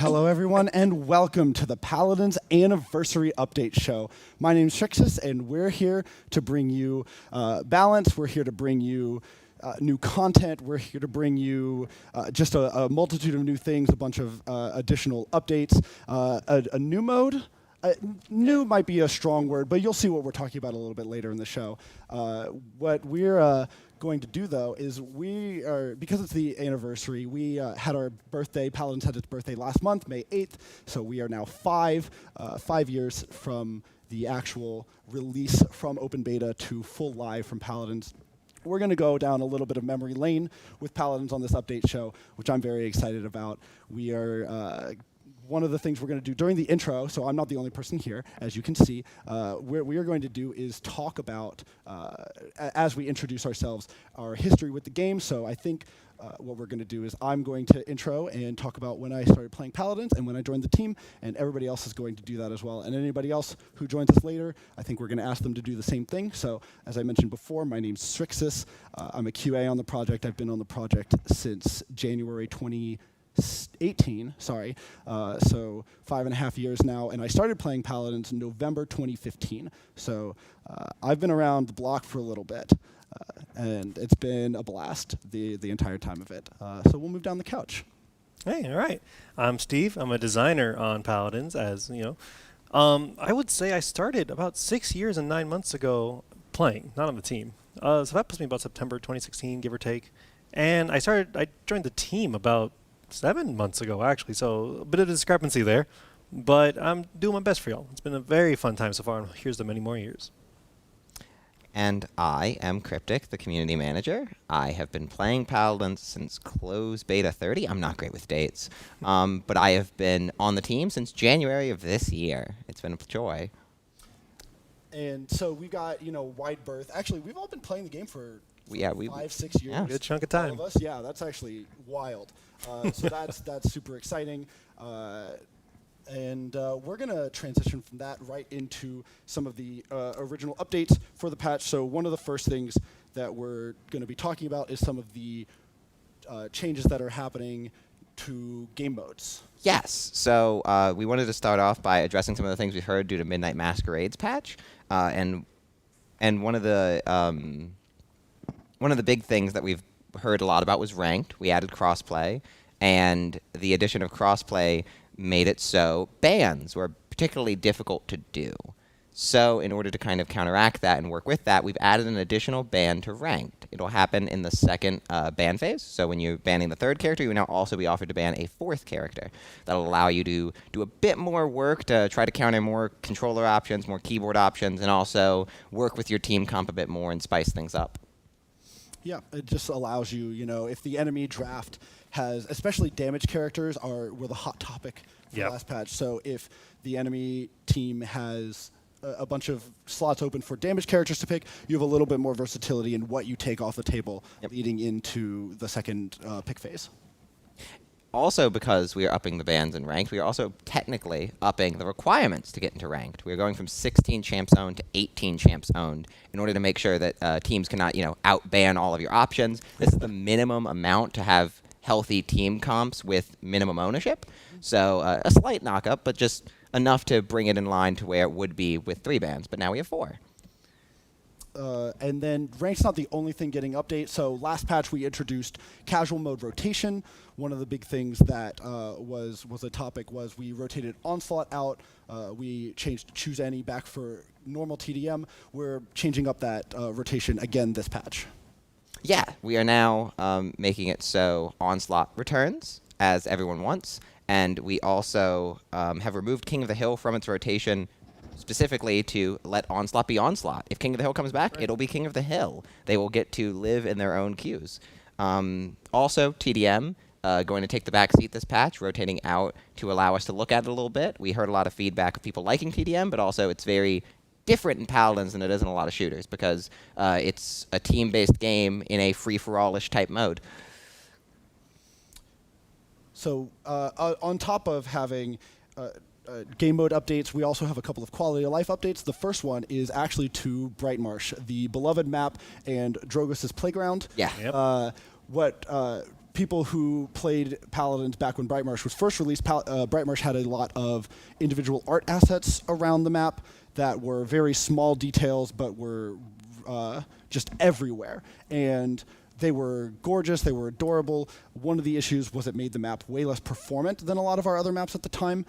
Hello, everyone, and welcome to the Paladins Anniversary Update Show. My name's Trixis, and we're here to bring you balance. We're here to bring you new content. We're here to bring you just a multitude of new things, a bunch of additional updates, a new mode. New might be a strong word, but you'll see what we're talking about a little bit later in the show. What we're going to do, though, is we are, because it's the anniversary, we had our birthday. Paladins had its birthday last month, May 8th, so we are now 5 years from the actual release from open beta to full live from Paladins. We're going to go down a little bit of memory lane with Paladins on this update show, which I'm very excited about. We are one of the things we're going to do during the intro, so I'm not the only person here, as you can see, what we are going to do is talk about, as we introduce ourselves, our history with the game. So I think what we're going to do is I'm going to intro and talk about when I started playing Paladins and when I joined the team, and everybody else is going to do that as well. And anybody else who joins us later, I think we're going to ask them to do the same thing. So as I mentioned before, my name's Strixis. I'm a QA on the project. I've been on the project since January 2018, sorry, so 5.5 years now, and I started playing Paladins in November 2015. So I've been around the block for a little bit, and it's been a blast the entire time of it. So we'll move down the couch. Hey, all right. I'm Steve. I'm a designer on Paladins, as you know. I would say I started about 6 years and 9 months ago playing, not on the team. So that puts me about September 2016, give or take. And I joined the team about 7 months ago, actually, so a bit of discrepancy there. But I'm doing my best for y'all. It's been a very fun time so far, and here's to many more years. And I am Cryptic, the community manager. I have been playing Paladins since close beta 30. I'm not great with dates, but I have been on the team since January of this year. It's been a joy. And so we've got, wide berth. Actually, we've all been playing the game for 5-6 years. Yeah. Good chunk of time. All of us. Yeah, that's actually wild. So that's super exciting. And we're going to transition from that right into some of the original updates for the patch. So one of the first things that we're going to be talking about is some of the changes that are happening to game modes. Yes. So we wanted to start off by addressing some of the things we heard due to Midnight Masquerade's patch, and one of the big things that we've heard a lot about was ranked. We added crossplay, and the addition of crossplay made it so bans were particularly difficult to do. So in order to kind of counteract that and work with that, we've added an additional ban to ranked. It'll happen in the second ban phase. So when you're banning the third character, you will now also be offered to ban a fourth character. That'll allow you to do a bit more work to try to counter more controller options, more keyboard options, and also work with your team comp a bit more and spice things up. Yeah, it just allows you, if the enemy draft has, especially damage characters were the hot topic for the last patch. So if the enemy team has a bunch of slots open for damage characters to pick, you have a little bit more versatility in what you take off the table leading into the second pick phase. Also, because we are upping the bans in ranked, we are also technically upping the requirements to get into ranked. We are going from 16 champs owned to 18 champs owned in order to make sure that teams cannot, out-ban all of your options. This is the minimum amount to have healthy team comps with minimum ownership. So a slight knock-up, but just enough to bring it in line to where it would be with 3 bans. But now we have 4. And then ranked's not the only thing getting updated. So last patch we introduced casual mode rotation. One of the big things that was a topic was we rotated Onslaught out. We changed Choose Any back for normal TDM. We're changing up that rotation again this patch. Yeah, we are now making it so Onslaught returns, as everyone wants. And we also have removed King of the Hill from its rotation specifically to let Onslaught be Onslaught. If King of the Hill comes back, it'll be King of the Hill. They will get to live in their own queues. Also, TDM, going to take the back seat this patch, rotating out to allow us to look at it a little bit. We heard a lot of feedback of people liking TDM, but also it's very different in Paladins than it is in a lot of shooters because it's a team-based game in a free-for-all-ish type mode. So on top of having game mode updates, we also have a couple of quality of life updates. The first one is actually to Brightmarsh, the beloved map and Drogos' playground. Yeah. What people who played Paladins back when Brightmarsh was first released, Brightmarsh had a lot of individual art assets around the map that were very small details, but were just everywhere. And they were gorgeous, they were adorable. One of the issues was it made the map way less performant than a lot of our other maps at the time.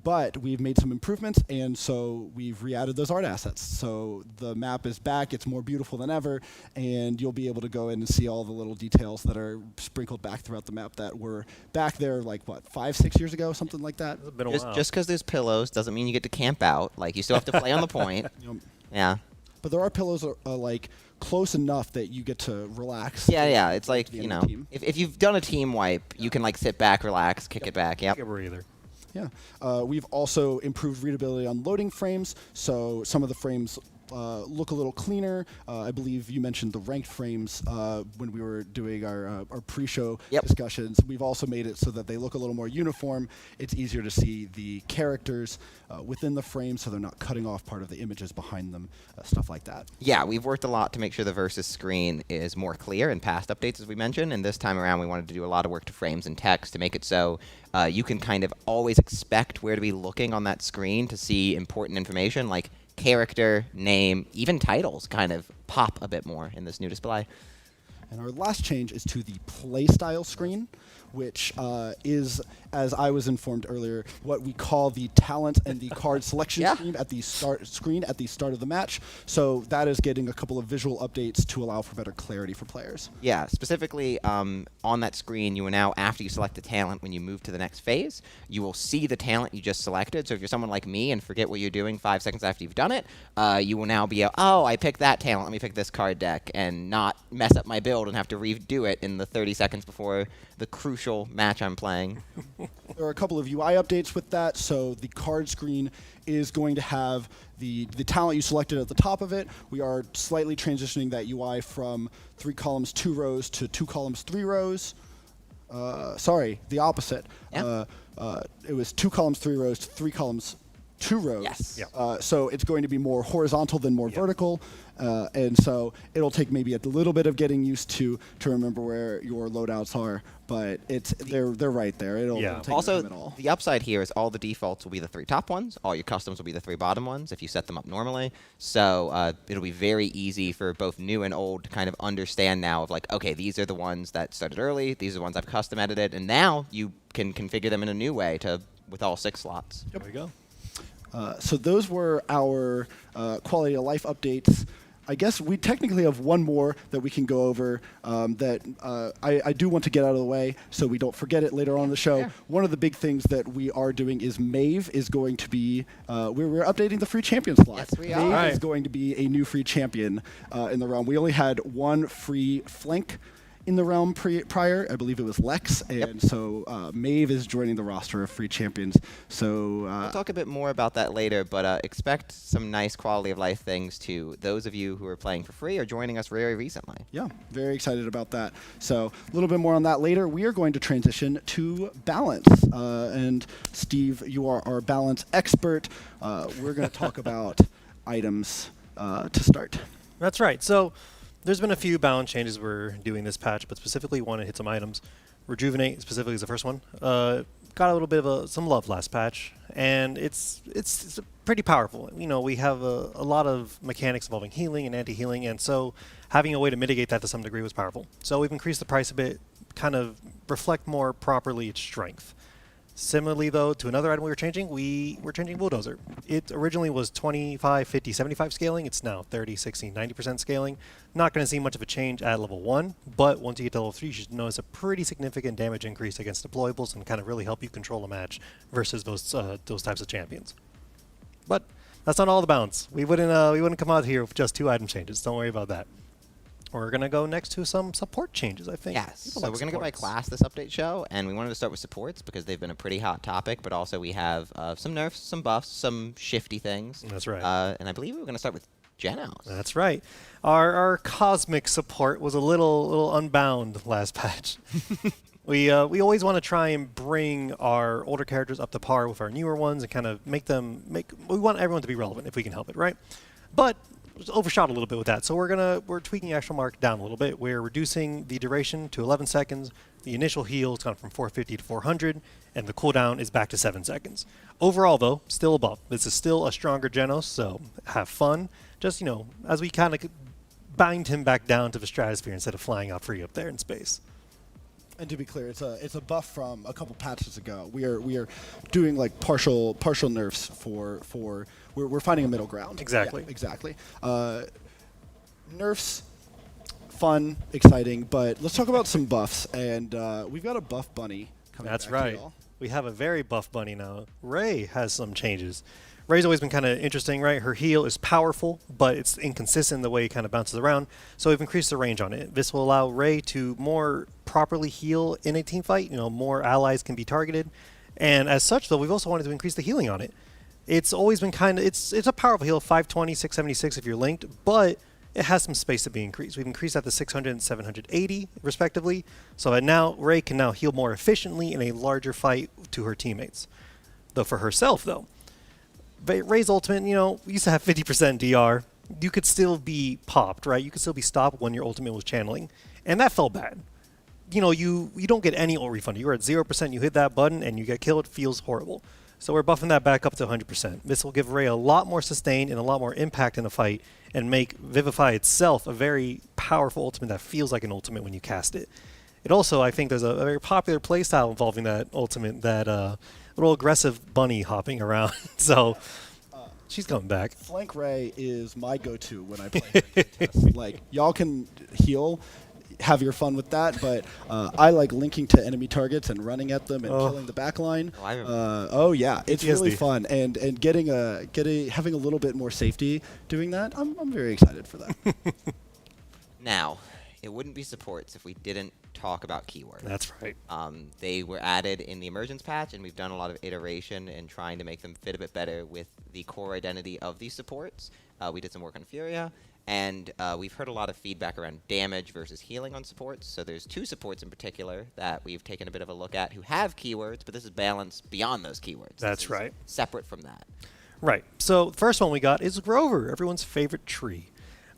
But we've made some improvements, and so we've re-added those art assets. So the map is back, it's more beautiful than ever, and you'll be able to go in and see all the little details that are sprinkled back throughout the map that were back there like, what, 5-6 years ago, something like that? It's been a while. Just because there's pillows doesn't mean you get to camp out. Like, you still have to play on the point. Yeah. But there are pillows like close enough that you get to relax. Yeah. It's like, the you end of know, the team. if you've done a team wipe, you can like sit back, relax, kick it back. Yep. Take a breather. Yeah. We've also improved readability on loading frames, so some of the frames look a little cleaner. I believe you mentioned the ranked frames when we were doing our pre-show discussions. We've also made it so that they look a little more uniform. It's easier to see the characters within the frame, so they're not cutting off part of the images behind them, stuff like that. Yeah, we've worked a lot to make sure the versus screen is more clear in past updates, as we mentioned, and this time around we wanted to do a lot of work to frames and text to make it so you can kind of always expect where to be looking on that screen to see important information like character, name, even titles kind of pop a bit more in this new display. And our last change is to the playstyle screen, which is, as I was informed earlier, what we call the talent and the card selection screen at the start of the match. So that is getting a couple of visual updates to allow for better clarity for players. Yeah, specifically on that screen, you will now, after you select the talent, when you move to the next phase, you will see the talent you just selected. So if you're someone like me and forget what you're doing 5 seconds after you've done it, you will now be, oh, I picked that talent, let me pick this card deck, and not mess up my build and have to redo it in the 30 seconds before the crucial match I'm playing. There are a couple of UI updates with that. So the card screen is going to have the talent you selected at the top of it. We are slightly transitioning that UI from 3 columns, 2 rows to 2 columns, 3 rows. Sorry, the opposite. Yeah. It was 2 columns, 3 rows to 3 columns, 2 rows. Yes. So it's going to be more horizontal than more vertical. And so it'll take maybe a little bit of getting used to remember where your loadouts are, but they're right there. It'll take also, time at all. the upside here is all the defaults will be the 3 top ones. All your customs will be the 3 bottom ones if you set them up normally. So it'll be very easy for both new and old to kind of understand now of like, okay, these are the ones that started early. These are the ones I've custom edited. And now you can configure them in a new way with all 6 slots. There we go. So those were our quality of life updates. I guess we technically have one more that we can go over that I do want to get out of the way so we don't forget it later on in the show. Yeah. One of the big things that we are doing is Mave is going to be, we're updating the free champion slot. Yes, we Mave are. is going to be a new free champion in the realm. We only had one free flank in the realm prior. I believe it was Lex, and so Mave is joining the roster of free champions. So We'll talk a bit more about that later, but expect some nice quality of life things to those of you who are playing for free or joining us very recently. yeah, very excited about that. So a little bit more on that later. We are going to transition to balance. And Steve, you are our balance expert. We're going to talk about items to start. That's right. So there's been a few balance changes we're doing this patch, but specifically want to hit some items. Rejuvenate specifically is the first one. Got a little bit of some love last patch, and it's pretty powerful. You know, we have a lot of mechanics involving healing and anti-healing, and so having a way to mitigate that to some degree was powerful. So we've increased the price a bit, kind of reflect more properly its strength. Similarly, though, to another item we're changing Bulldozer. It originally was 25, 50, 75 scaling. It's now 30, 60, 90% scaling. Not going to see much of a change at level 1, but once you get to level 3, you should notice a pretty significant damage increase against deployables and kind of really help you control a match versus those types of champions. But that's not all the balance. We wouldn't come out here with just 2 item changes. Don't worry about that. We're going to go next to some support changes, I think. Yes, People so like we're going to go by supports. class this update show, and we wanted to start with supports because they've been a pretty hot topic, but also we have some nerfs, some buffs, some shifty things. That's right. And I believe we were going to start with Genos. That's right. Our cosmic support was a little unbound last patch. We always want to try and bring our older characters up to par with our newer ones and kind of we want everyone to be relevant if we can help it, right? But overshot a little bit with that. So we're tweaking actual mark down a little bit. We're reducing the duration to 11 seconds. The initial heal has gone from 450 to 400, and the cooldown is back to 7 seconds. Overall, though, still above. This is still a stronger Genos, so have fun. Just, as we kind of bind him back down to the stratosphere instead of flying out free up there in space. And to be clear, it's a buff from a couple patches ago. We are doing like partial nerfs for we're finding a middle ground. Exactly. Yeah, exactly. Nerfs, fun, exciting, but let's talk about some buffs. And we've got a buff bunny coming That's back right. to y'all. We have a very buff bunny now. Ray has some changes. Ray's always been kind of interesting, right? Her heal is powerful, but it's inconsistent in the way it kind of bounces around. So we've increased the range on it. This will allow Ray to more properly heal in a team fight. More allies can be targeted. And as such, though, we've also wanted to increase the healing on it. It's always been it's a powerful heal, 520, 676 if you're linked, but it has some space to be increased. We've increased that to 600 and 780, respectively. So that now Ray can now heal more efficiently in a larger fight to her teammates. Though for herself, though, Ray's ultimate, used to have 50% DR. You could still be popped, right? You could still be stopped when your ultimate was channeling. And that felt bad. You don't get any ult refund. You're at 0%, you hit that button, and you get killed. It feels horrible. So we're buffing that back up to 100%. This will give Ray a lot more sustain and a lot more impact in the fight and make Vivify itself a very powerful ultimate that feels like an ultimate when you cast it. It also, I think there's a very popular playstyle involving that ultimate, that little aggressive bunny hopping around. So she's coming back. Flank Ray is my go-to when I play contest. Like, y'all can heal, have your fun with that, but I like linking to enemy targets and running at them and killing the backline. Oh yeah, it's really fun, and having a little bit more safety doing that. I'm very excited for that. Now, it wouldn't be supports if we didn't talk about keywords. That's right. They were added in the emergence patch, and we've done a lot of iteration in trying to make them fit a bit better with the core identity of these supports. We did some work on Furia, and we've heard a lot of feedback around damage versus healing on supports. So there's 2 supports in particular that we've taken a bit of a look at who have keywords, but this is balanced beyond those keywords. That's right. Separate from that. Right. So the first one we got is Grover, everyone's favorite tree.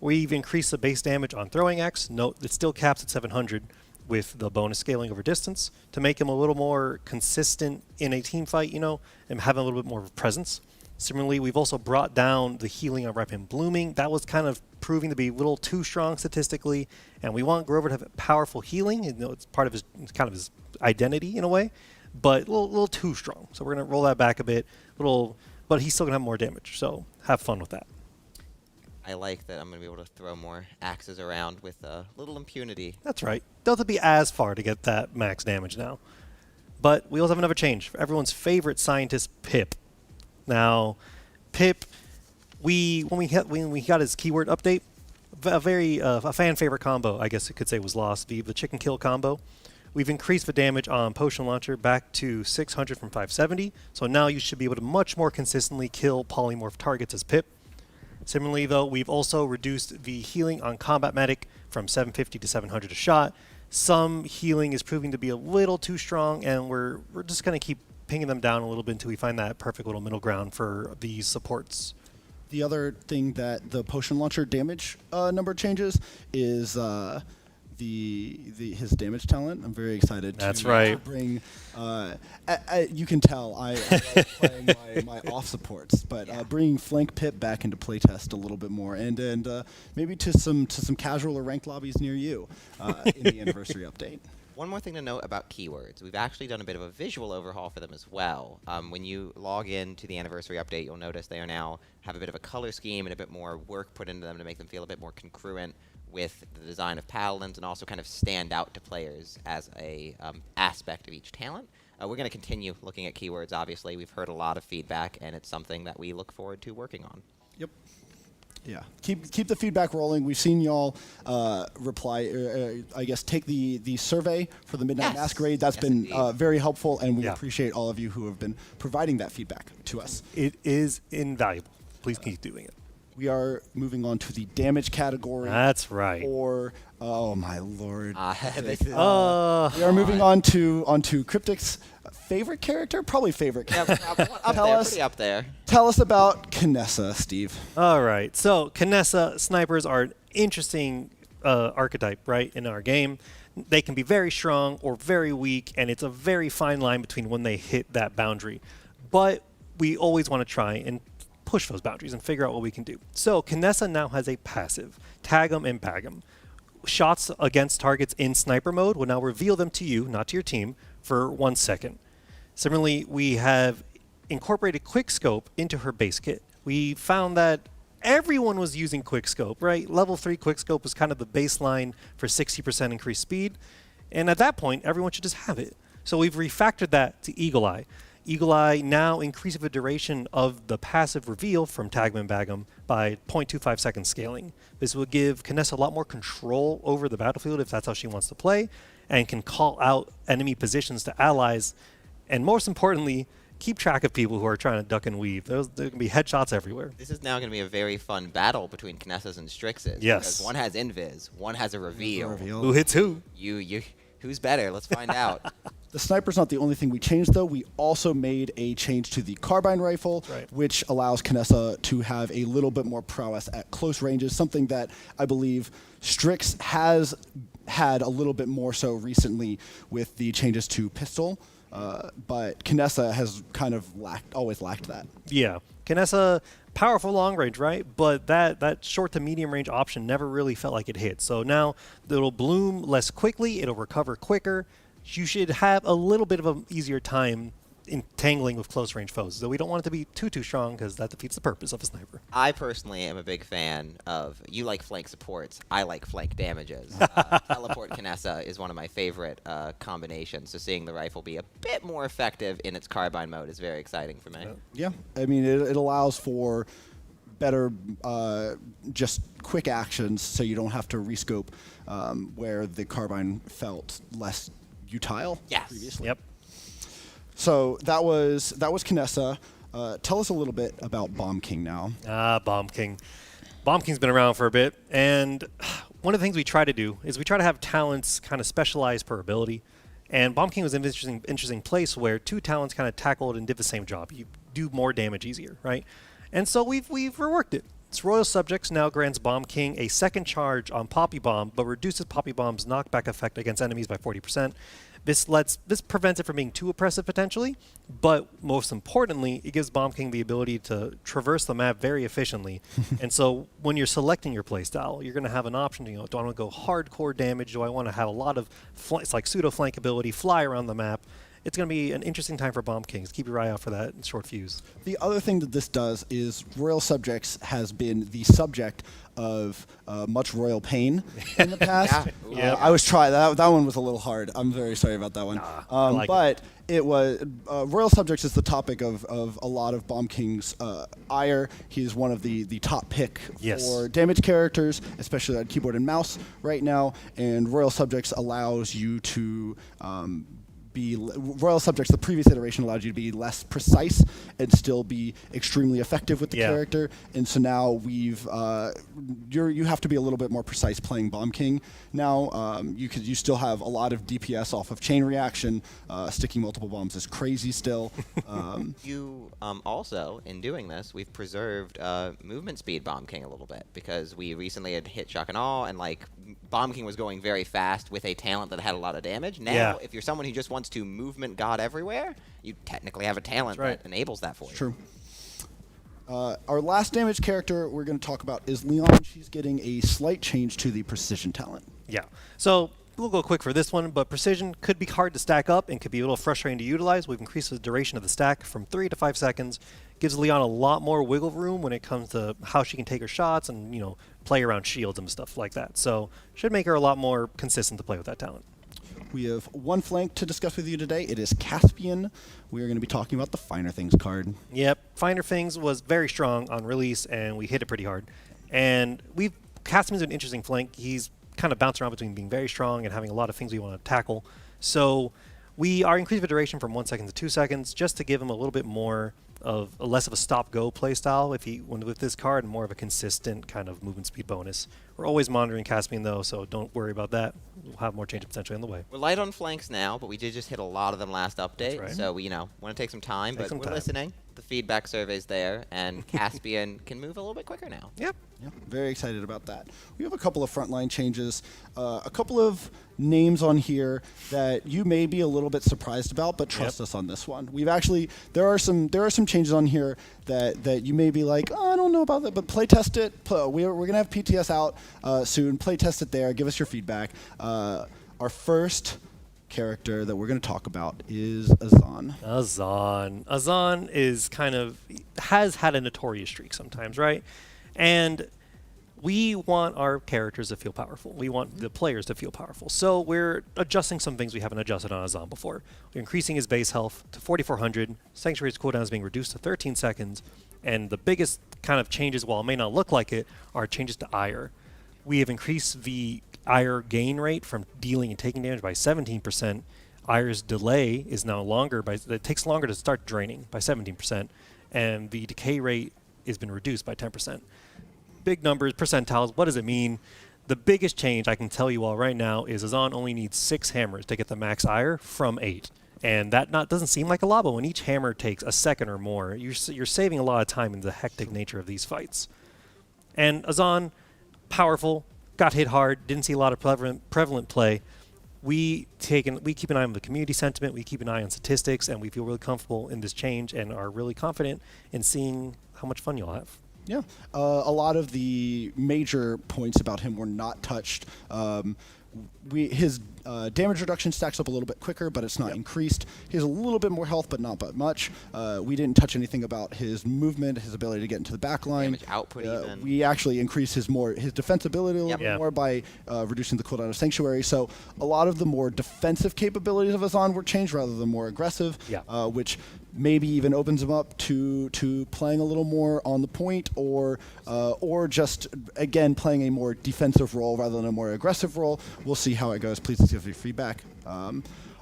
We've increased the base damage on throwing axe. Note, it still caps at 700 with the bonus scaling over distance to make him a little more consistent in a team fight, and having a little bit more of a presence. Similarly, we've also brought down the healing on Rep and Blooming. That was kind of proving to be a little too strong statistically, and we want Grover to have powerful healing. It's part of his identity in a way, but a little too strong. So we're going to roll that back a bit, but he's still going to have more damage. So have fun with that. I like that I'm going to be able to throw more axes around with a little impunity. That's right. Don't have to be as far to get that max damage now. But we also have another change for everyone's favorite scientist, Pip. Now, Pip, when we got his keyword update, a fan favorite combo, I guess you could say, was lost. The chicken kill combo. We've increased the damage on Potion Launcher back to 600 from 570. So now you should be able to much more consistently kill polymorph targets as Pip. Similarly, though, we've also reduced the healing on Combat Medic from 750 to 700 a shot. Some healing is proving to be a little too strong, and we're just going to keep pinging them down a little bit until we find that perfect little middle ground for these supports. The other thing that the Potion Launcher damage number changes is his damage talent. I'm very excited to bring. You can tell I like playing my off supports, but bringing Flank Pip back into playtest a little bit more, and maybe to some casual or ranked lobbies near you in the anniversary update. One more thing to note about keywords. We've actually done a bit of a visual overhaul for them as well. When you log in to the anniversary update, you'll notice they are now have a bit of a color scheme and a bit more work put into them to make them feel a bit more congruent with the design of Paladins, and also kind of stand out to players as a aspect of each talent. We're going to continue looking at keywords, obviously. We've heard a lot of feedback, and it's something that we look forward to working on. Yep. Yeah, keep the feedback rolling. We've seen y'all reply, I guess, take the survey for the Midnight Masquerade. That's been very helpful, and we appreciate all of you who have been providing that feedback to us. It is invaluable. Please keep doing it. we are moving on to the damage category. That's right. Or, oh my lord. This is We are moving on to Cryptic's favorite character? Probably favorite character. pretty up there. Tell us about Kinessa, Steve. All right. So Kinessa snipers are an interesting archetype, right, in our game. They can be very strong or very weak, and it's a very fine line between when they hit that boundary. But we always want to try and push those boundaries and figure out what we can do. So Kinessa now has a passive, Tag 'em and Bag 'em. Shots against targets in sniper mode will now reveal them to you, not to your team, for 1 second. Similarly, we have incorporated Quickscope into her base kit. We found that everyone was using Quickscope, right? Level 3 Quickscope was kind of the baseline for 60% increased speed. And at that point, everyone should just have it. So we've refactored that to Eagle Eye. Eagle Eye now increases the duration of the passive reveal from Tag 'em and Bag 'em by 0.25 seconds scaling. This will give Kinessa a lot more control over the battlefield if that's how she wants to play, and can call out enemy positions to allies, and most importantly, keep track of people who are trying to duck and weave. There can be headshots everywhere. This is now going to be a very fun battle between Kinessa's and Strix's. Yes. Because one has invis, one has a reveal. Who hits who? Who's better? Let's find out. The sniper's not the only thing we changed, though. We also made a change to the carbine rifle, Right. which allows Kinessa to have a little bit more prowess at close ranges, something that I believe Strix has had a little bit more so recently with the changes to pistol. But Kinessa has kind of always lacked that. Yeah. Kinessa, powerful long range, right? But that short to medium range option never really felt like it hit. So now it'll bloom less quickly, it'll recover quicker. You should have a little bit of an easier time entangling with close range foes. Though we don't want it to be too strong because that defeats the purpose of a sniper. I personally am a big fan of, you like flank supports, I like flank damages. Teleport Kinessa is one of my favorite combinations, so seeing the rifle be a bit more effective in its carbine mode is very exciting for me. Yeah, I mean, it allows for better just quick actions so you don't have to rescope where the carbine felt less utile Yes. previously. Yep. So that was Kinessa. Tell us a little bit about Bomb King now. Bomb King. Bomb King's been around for a bit, and one of the things we try to do is we try to have talents kind of specialized per ability. And Bomb King was an interesting place where 2 talents kind of tackled and did the same job. You do more damage easier, right? And so we've reworked it. Its Royal Subjects now grants Bomb King a second charge on Poppy Bomb, but reduces Poppy Bomb's knockback effect against enemies by 40%. This prevents it from being too oppressive potentially, but most importantly, it gives Bomb King the ability to traverse the map very efficiently. And so when you're selecting your playstyle, you're going to have an option. Do I want to go hardcore damage? Do I want to have a lot of it's like pseudo flank ability, fly around the map? It's going to be an interesting time for Bomb Kings. Keep your eye out for that short fuse. The other thing that this does is Royal Subjects has been the subject of much royal pain in the past. Yeah. I was trying that one was a little hard. I'm very sorry about that one. But it was Royal Subjects is the topic of a lot of Bomb King's ire. He's one of the top pick for damage characters, especially on keyboard and mouse right now. And Royal Subjects allows you to Royal Subjects, the previous iteration allowed you to be less precise and still be extremely effective with the character. And so now you have to be a little bit more precise playing Bomb King. Now you still have a lot of DPS off of chain reaction. Sticking multiple bombs is crazy still. You also, in doing this, we've preserved movement speed Bomb King a little bit, because we recently had hit Shock and Awe, and like Bomb King was going very fast with a talent that had a lot of damage. Now, if you're someone who just wants to movement god everywhere, you technically have a talent that enables that for you. True. Our last damage character we're going to talk about is Leon. She's getting a slight change to the precision talent. Yeah. So we'll go quick for this one, but precision could be hard to stack up and could be a little frustrating to utilize. We've increased the duration of the stack from 3 to 5 seconds. Gives Leon a lot more wiggle room when it comes to how she can take her shots and, play around shields and stuff like that. So should make her a lot more consistent to play with that talent. We have one flank to discuss with you today. It is Caspian. We are going to be talking about the Finer Things card. Yep. Finer Things was very strong on release, and we hit it pretty hard. And Caspian's an interesting flank. He's kind of bounced around between being very strong and having a lot of things we want to tackle. So we are increasing the duration from 1 second to 2 seconds just to give him a little bit more of a less of a stop-go play style if he went with this card, and more of a consistent kind of movement speed bonus. We're always monitoring Caspian though, so don't worry about that. We'll have more change potentially on the way. We're light on flanks now, but we did just hit a lot of them last update. Right. So we, want to take some time, but we're time. listening. The feedback survey's there, and Caspian can move a little bit quicker now. Yep. Yeah, very excited about that. We have a couple of frontline changes, a couple of names on here that you may be a little bit surprised about, but trust us on this one. We've actually there are some changes on here that you may be like, oh, I don't know about that, but play test it. We're gonna have PTS out soon. Play test it there. Give us your feedback. Our first character that we're going to talk about is Azan. Azan is has had a notorious streak sometimes, right? And we want our characters to feel powerful. We want the players to feel powerful. So we're adjusting some things we haven't adjusted on Azan before. We're increasing his base health to 4,400. Sanctuary's cooldown is being reduced to 13 seconds. And the biggest kind of changes, while it may not look like it, are changes to Ire. We have increased the Ire gain rate from dealing and taking damage by 17%. Ire's delay is now longer, it takes longer to start draining by 17%. And the decay rate has been reduced by 10%. Big numbers, percentiles, what does it mean? The biggest change I can tell you all right now is Azan only needs 6 hammers to get the max Ire from 8. And that doesn't seem like a lot, but when each hammer takes a second or more, you're saving a lot of time in the hectic nature of these fights. And Azan, powerful, got hit hard, didn't see a lot of prevalent play. We keep an eye on the community sentiment, we keep an eye on statistics, and we feel really comfortable in this change and are really confident in seeing how much fun you'll have. Yeah, a lot of the major points about him were not touched. His damage reduction stacks up a little bit quicker, but it's not increased. He has a little bit more health, but not by much. We didn't touch anything about his movement, his ability to get into the back line. Damage output even. We actually increased his defensibility a little bit more by reducing the cooldown of Sanctuary. So a lot of the more defensive capabilities of Azan were changed rather than more aggressive, which maybe even opens him up to playing a little more on the point, or just again playing a more defensive role rather than a more aggressive role. We'll see how it goes. Please give your feedback.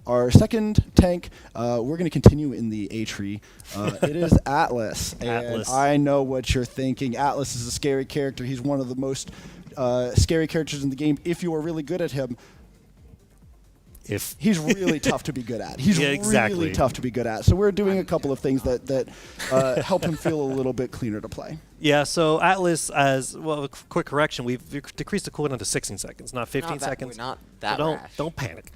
Our second tank, we're going to continue in the A tree. It is Atlas. Atlas. And I know what you're thinking. Atlas is a scary character. He's one of the most scary characters in the game if you are really good at him. He's really tough to be good at. He's really tough to be good at. So we're doing a couple of things that help him feel a little bit cleaner to play. Yeah, so Atlas, a quick correction, we've decreased the cooldown to 16 seconds, not 15 seconds. We're not that so rash. Don't panic.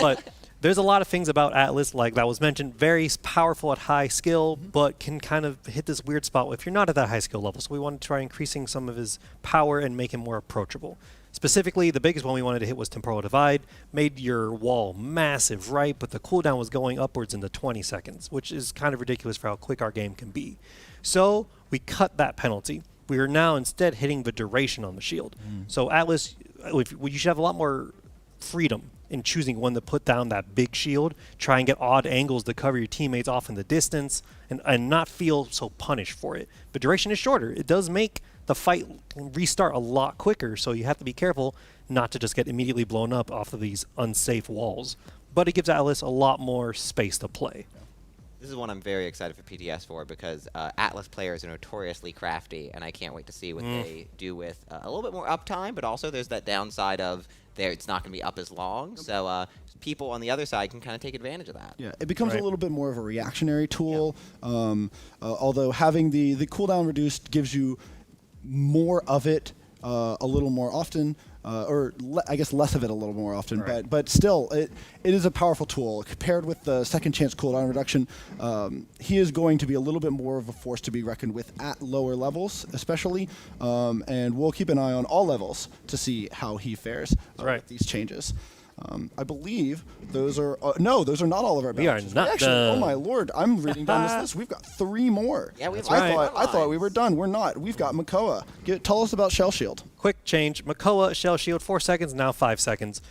But there's a lot of things about Atlas, like that was mentioned, very powerful at high skill, but can kind of hit this weird spot if you're not at that high skill level. So we wanted to try increasing some of his power and make him more approachable. Specifically, the biggest one we wanted to hit was Temporal Divide. Made your wall massive, right? But the cooldown was going upwards into 20 seconds, which is kind of ridiculous for how quick our game can be. So we cut that penalty. We are now instead hitting the duration on the shield. So Atlas, you should have a lot more freedom in choosing when to put down that big shield, try and get odd angles to cover your teammates off in the distance, and not feel so punished for it. The duration is shorter. It does make the fight restart a lot quicker, so you have to be careful not to just get immediately blown up off of these unsafe walls. But it gives Atlas a lot more space to play. This is one I'm very excited for PTS for because Atlas players are notoriously crafty, and I can't wait to see what they do with a little bit more uptime, but also there's that downside of it's not going to be up as long, so people on the other side can kind of take advantage of that. Yeah, it becomes a little bit more of a reactionary tool, although having the cooldown reduced gives you more of it a little more often, I guess less of it a little more often, but still, it is a powerful tool. Compared with the second chance cooldown reduction, he is going to be a little bit more of a force to be reckoned with at lower levels, especially, and we'll keep an eye on all levels to see how he fares with these changes. I believe those are those are not all of our balances. We are not oh my lord, I'm reading down this list. We've got 3 more. Yeah, I thought we were done. We're not. We've got Makoa. Tell us about Shell Shield. Quick change. Makoa, Shell Shield, 4 seconds, now 5 seconds.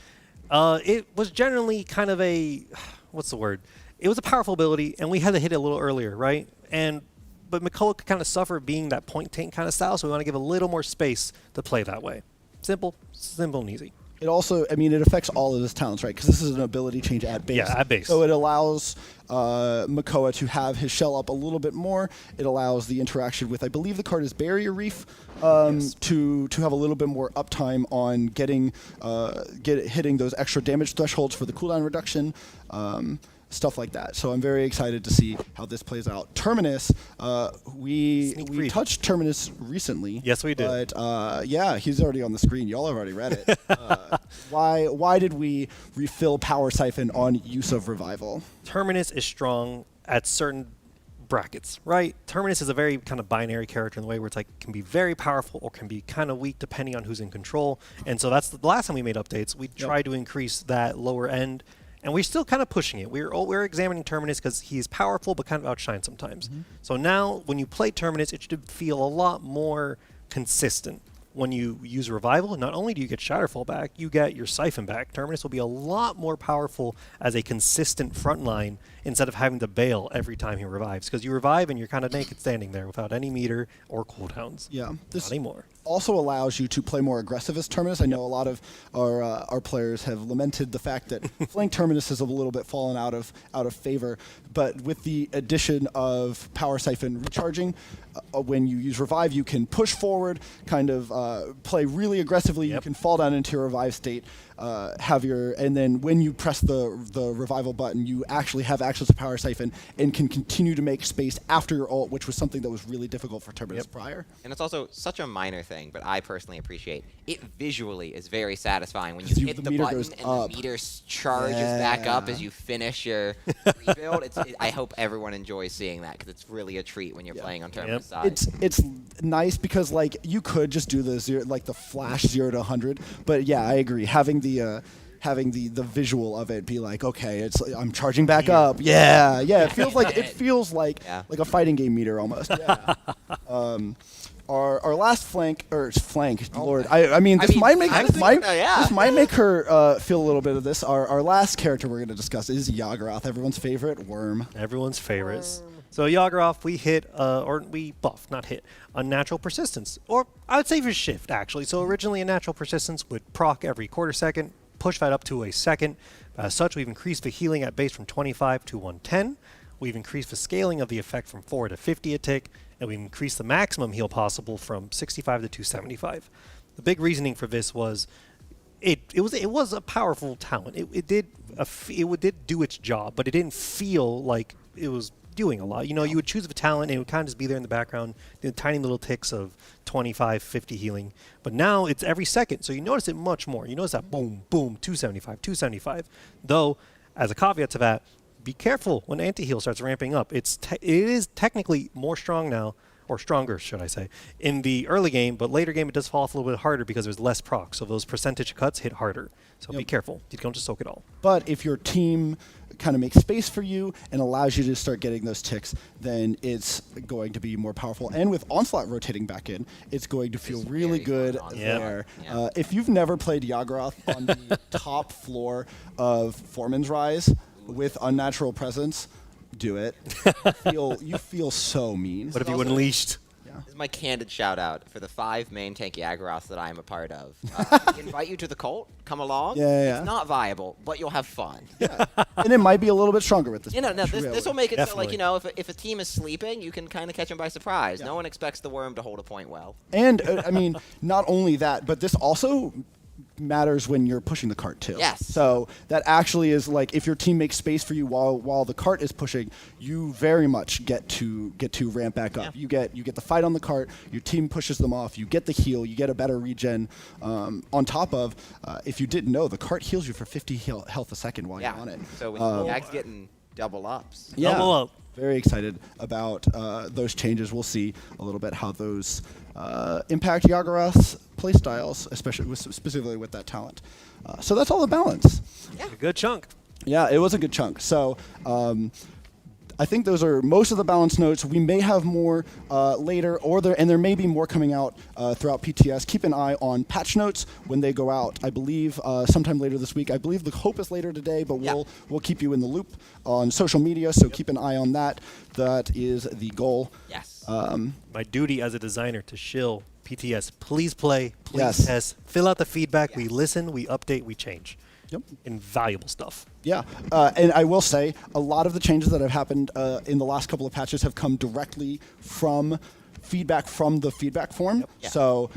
It was generally kind of a, what's the word? It was a powerful ability, and we had to hit it a little earlier, right? But Makoa could kind of suffer being that point tank kind of style, so we want to give a little more space to play that way. Simple and easy. It also, I mean, it affects all of his talents, right? Because this is an ability change at base. Yeah, at base. So it allows Makoa to have his shell up a little bit more. It allows the interaction with, I believe the card is Barrier Reef, Yes. to have a little bit more uptime on hitting those extra damage thresholds for the cooldown reduction. Stuff like that. So I'm very excited to see how this plays out. Terminus, we Sneak preview. touched Terminus recently. Yes, we did. But yeah, he's already on the screen. Y'all have already read it. Why did we refill Power Siphon on use of Revival? Terminus is strong at certain brackets, right? Terminus is a very kind of binary character in the way where it's like can be very powerful or can be kind of weak depending on who's in control. And so that's the last time we made updates. We tried to increase that lower end. And we're still kind of pushing it. We're examining Terminus because he's powerful but kind of outshined sometimes. So now when you play Terminus, it should feel a lot more consistent. When you use Revival, not only do you get Shatterfall back, you get your Siphon back. Terminus will be a lot more powerful as a consistent frontline instead of having to bail every time he revives. Because you revive and you're kind of naked standing there without any meter or cooldowns. Yeah, Not anymore. also allows you to play more aggressive as Terminus. I know a lot of our players have lamented the fact that flank Terminus has a little bit fallen out of favor, but with the addition of Power Siphon recharging, when you use Revive, you can push forward, kind of play really aggressively. Yep. You can fall down into your Revive state, and then when you press the Revival button, you actually have access to Power Siphon and can continue to make space after your ult, which was something that was really difficult for Terminus prior. And it's also such a minor thing, but I personally appreciate it. Visually is very satisfying when you hit the meter button goes and up. the meter charges back up as you finish your rebuild. I hope everyone enjoys seeing that because it's really a treat when you're playing on Terminus side. It's nice because like you could just do the flash 0 to 100, but yeah, I agree. Having the visual of it be like, okay, I'm charging back up. Yeah. It feels like a fighting game meter almost. Yeah. Our last flank. Lord, this might make her feel a little bit of this. Our last character we're going to discuss is Yaggroth, everyone's favorite worm. Everyone's favorites. So Yaggroth, we hit, or we buff, not hit, Unnatural Persistence. Or I would say for shift, actually. So originally Unnatural Persistence would proc every quarter second, push that up to a second. As such, we've increased the healing at base from 25 to 110. We've increased the scaling of the effect from 4 to 50 a tick, and we've increased the maximum heal possible from 65 to 275. The big reasoning for this was it was a powerful talent. It did do its job, but it didn't feel like it was doing a lot. You know, you would choose a talent and it would kind of just be there in the background, the tiny little ticks of 25, 50 healing. But now it's every second, so you notice it much more. You notice that boom, boom, 275, 275. Though, as a caveat to that, be careful when anti-heal starts ramping up. It is technically more strong now, or stronger, should I say, in the early game, but later game it does fall off a little bit harder because there's less proc, so those percentage cuts hit harder. So be careful. You don't just soak it all. But if your team kind of makes space for you and allows you to start getting those ticks, then it's going to be more powerful. And with Onslaught rotating back in, it's going to feel really good there. Yeah. If you've never played Yaggroth on the top floor of Foreman's Rise with Unnatural Presence, do it. You feel so mean. What if you unleashed? This is my candid shout out for the 5 main tank Yaggroths that I am a part of. Invite you to the cult. Come along. Yeah. It's not viable, but you'll have fun. And it might be a little bit stronger with this. This will make it so, like, Definitely. if a team is sleeping, you can kind of catch them by surprise. No one expects the worm to hold a point well. And not only that, but this also matters when you're pushing the cart too. Yes. So that actually is like if your team makes space for you while the cart is pushing, you very much get to ramp back up. Yeah. You get the fight on the cart. Your team pushes them off. You get the heal. You get a better regen. On top of, if you didn't know, the cart heals you for 50 health a second while you're on it. So when Yag's getting double ups. Yeah. Double up. Very excited about those changes. We'll see a little bit how those impact Yaggroth's playstyles, specifically with that talent. So that's all the balance. Yeah. A good chunk. Yeah, it was a good chunk. So I think those are most of the balance notes. We may have more later, and there may be more coming out throughout PTS. Keep an eye on patch notes when they go out. I believe sometime later this week. I believe the hope is later today, but we'll keep you in the loop on social media. So keep an eye on that. That is the goal. Yes. My duty as a designer to shill PTS, please play, please Yes. test, fill out the feedback. We listen, we update, we change. Yep. Invaluable stuff. Yeah, and I will say a lot of the changes that have happened in the last couple of patches have come directly from feedback from the feedback form. Yeah. So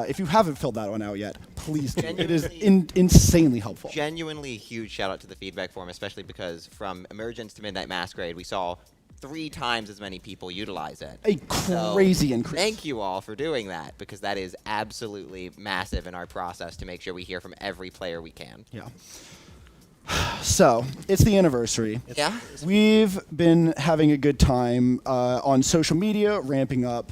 if you haven't filled that one out yet, please do. It is Genuinely- insanely helpful. Genuinely huge shout out to the feedback form, especially because from Emergence to Midnight Masquerade, we saw 3 times as many people utilize it. A crazy So, increase. Thank you all for doing that, because that is absolutely massive in our process to make sure we hear from every player we can. Yeah. So it's the anniversary. Yeah. We've been having a good time on social media, ramping up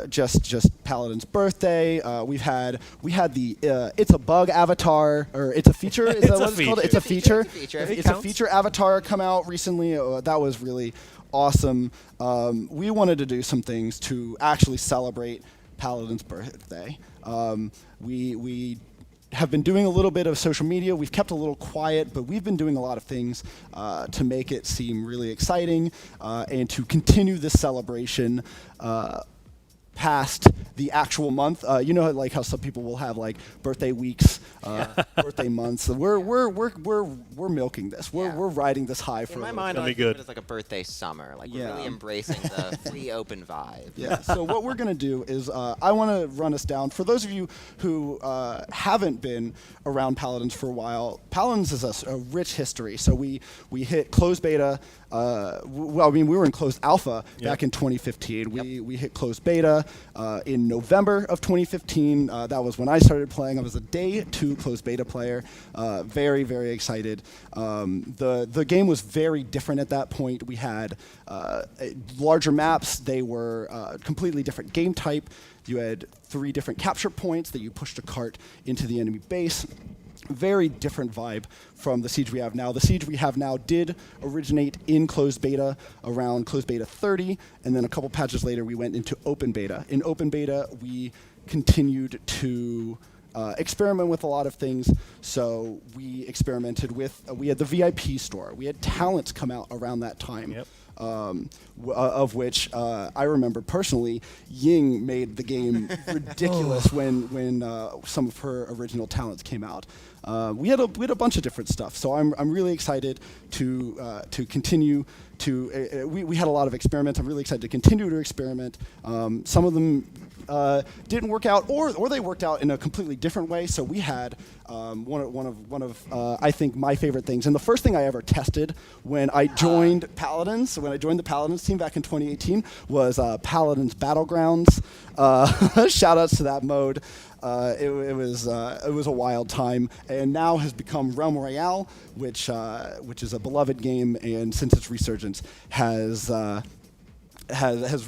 just Paladin's birthday. We had the it's a bug avatar, or it's a feature. Is It's that a what it's called? feature. It's a feature. It's a feature. It It's a counts. feature avatar come out recently. That was really awesome. We wanted to do some things to actually celebrate Paladin's birthday. We have been doing a little bit of social media. We've kept a little quiet, but we've been doing a lot of things to make it seem really exciting and to continue this celebration past the actual month. You know, like how some people will have like birthday weeks, birthday months. We're milking this. We're riding this high for In my a mind, I Gonna be like to think of good. it as like a birthday summer. Like Yeah. we're really embracing the free open vibe. Yeah. So what we're gonna do is I want to run us down. For those of you who haven't been around Paladins for a while, Paladins is a rich history. So we hit closed beta. Well, I mean, we were in closed alpha back in 2015. We hit closed beta in November of 2015. That was when I started playing. I was a day 2 closed beta player. Very, very excited. The game was very different at that point. We had larger maps. They were completely different game type. You had 3 different capture points that you pushed a cart into the enemy base. Very different vibe from the Siege we have now. The Siege we have now did originate in closed beta around closed beta 30, and then a couple patches later we went into open beta. In open beta, we continued to experiment with a lot of things. So we experimented with, we had the VIP store. We had talents come out around that time. Yep. Of which I remember personally, Ying made the game ridiculous when some of her original talents came out. We had a bunch of different stuff, so I'm really excited to continue to. We had a lot of experiments. I'm really excited to continue to experiment. Some of them didn't work out, or they worked out in a completely different way. So we had one of I think my favorite things, and the first thing I ever tested when I joined Paladins, when I joined the Paladins team back in 2018, was Paladins Battlegrounds. Shout outs to that mode. It was a wild time, and now has become Realm Royale, which is a beloved game, and since its resurgence has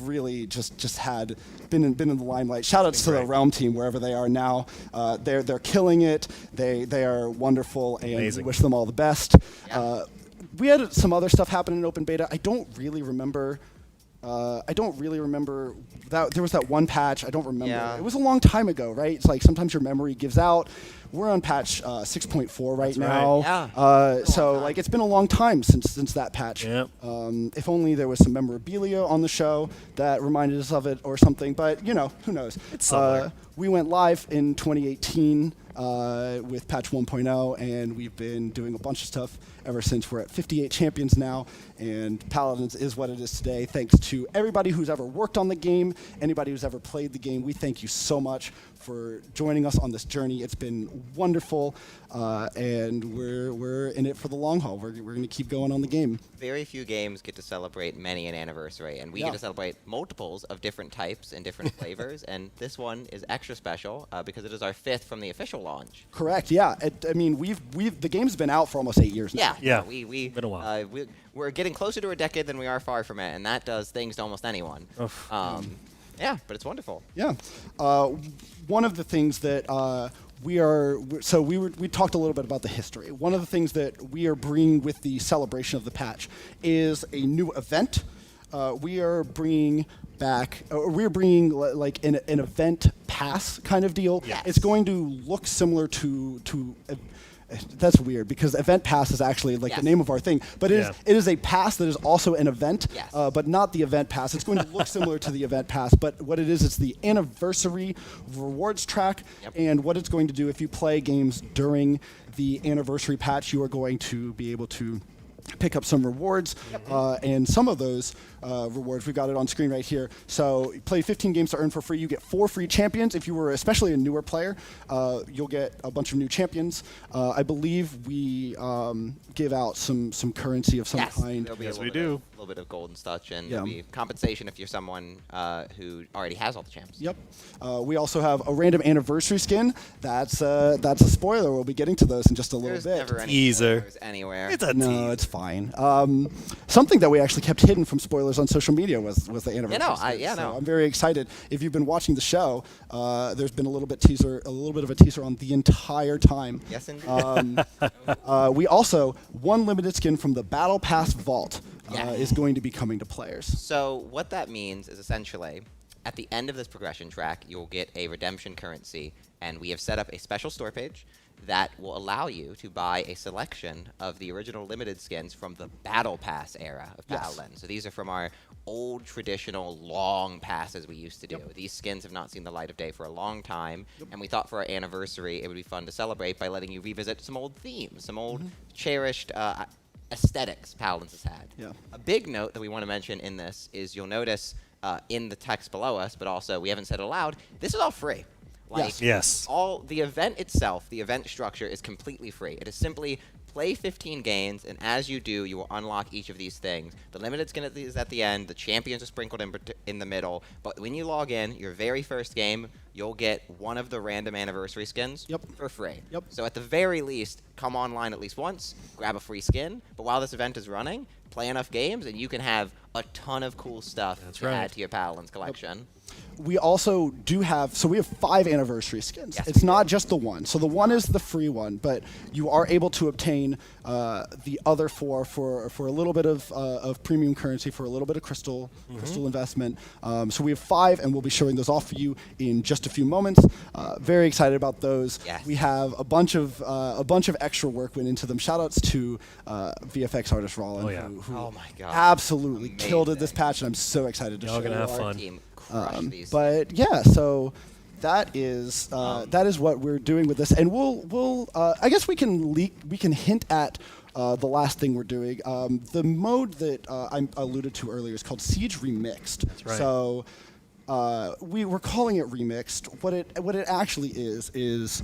really just had been in the limelight. Shout outs to the Realm team wherever they are now. They're killing it. They are wonderful, and Amazing. we wish them all the best. Yeah. We had some other stuff happen in open beta. I don't really remember that there was that one patch. I don't remember. Yeah. It was a long time ago, right? It's like sometimes your memory gives out. We're on patch 6.4 right That's right. now. Yeah. So like it's been a long time since that patch. Yep. If only there was some memorabilia on the show that reminded us of it or something. But you know, who knows? It's somewhere. We went live in 2018 with patch 1.0, and we've been doing a bunch of stuff ever since. We're at 58 champions now, and Paladins is what it is today. Thanks to everybody who's ever worked on the game, anybody who's ever played the game. We thank you so much for joining us on this journey. It's been wonderful, and we're in it for the long haul. We're going to keep going on the game. Very few games get to celebrate many an anniversary, and we Yeah. get to celebrate multiples of different types and different flavors. And this one is extra special because it is our 5th from the official launch. Correct. Yeah. I mean, the game's been out for almost 8 years now. Yeah. We Been a while. we're getting closer to a decade than we are far from it, and that does things to almost anyone. Oof. Yeah, but it's wonderful. Yeah. One of the things that we talked a little bit about the history. One of the things that we are bringing with the celebration of the patch is a new event. We are bringing back. We're bringing like an event pass kind of deal. Yes. It's going to look similar to That's weird because Event Pass is actually like Yes. the name of our thing, but Yeah. it is a pass that is also an event, Yes. but not the Event Pass. It's going to look similar to the Event Pass, but what it is, it's the anniversary rewards track, Yep. and what it's going to do if you play games during the anniversary patch, you are going to be able to pick up some rewards, and some of those rewards, we've got it on screen right here. So you play 15 games to earn for free. You get 4 free champions. If you were especially a newer player, you'll get a bunch of new champions. I believe we give out some currency of some Yes, kind. there'll be Yes, a we little do. bit of, little bit of golden touch, and Yeah. there'll be compensation if you're someone who already has all the champs. Yep. We also have a random anniversary skin. That's a spoiler. We'll be getting to those in just a little There's bit. never any Teaser. spoilers anywhere. It's a No, tease. it's fine. Something that we actually kept hidden from spoilers on social media was the anniversary. skins. So I'm very excited. If you've been watching the show, there's been a little bit of a teaser on the entire time. Yes, indeed. We also one limited skin from the Battle Pass Vault Yeah. is going to be coming to players. So what that means is essentially, at the end of this progression track, you'll get a redemption currency, and we have set up a special store page that will allow you to buy a selection of the original limited skins from the Battle Pass era of Yes. Paladins. So these are from our old traditional long passes we used to do. These skins have not seen the light of day for a long time, and we thought for our anniversary it would be fun to celebrate by letting you revisit some old themes, some old cherished aesthetics Paladins has had. Yeah. A big note that we want to mention in this is you'll notice in the text below us, but also we haven't said it aloud, this is all free. Like, Yes. all the event itself, the event structure is completely free. It is simply play 15 games, and as you do, you will unlock each of these things. The limited skin is at the end, the champions are sprinkled in the middle, but when you log in, your very first game, you'll get one of the random anniversary skins for free. Yep. So at the very least, come online at least once, grab a free skin, but while this event is running, play enough games, and you can have a ton of cool stuff That's to right. add to your Paladins collection. We also do have, so we have 5 anniversary skins. Yes, It's we not do. just the one. So the one is the free one, but you are able to obtain the other 4 for a little bit of premium currency, for a little bit of crystal investment. So we have 5, and we'll be showing those off for you in just a few moments. Very excited about those. Yes. We have a bunch of extra work went into them. Shout outs to VFX artist Rollin, Oh, yeah. who Oh my god. absolutely killed it this Amazing. patch, and I'm so excited to Y'all show gonna you have our fun. Team crushed these. But yeah, so that is what we're doing with this, and we'll I guess we can hint at the last thing we're doing. The mode that I alluded to earlier is called Siege Remixed. That's right. So we're calling it Remixed. What it actually is.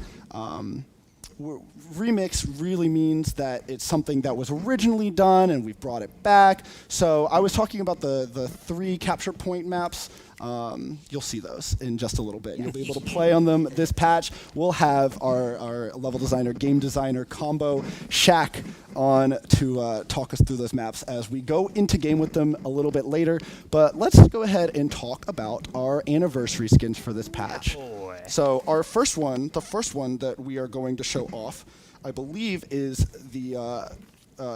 Remix really means that it's something that was originally done and we've brought it back. So I was talking about the 3 capture point maps. You'll see those in just a little bit. You'll be able to play on them this patch. We'll have our level designer, game designer combo, Shaq, on to talk us through those maps as we go into game with them a little bit later. But let's go ahead and talk about our anniversary skins for this patch. Boy. So our first one, the first one that we are going to show off, I believe is the,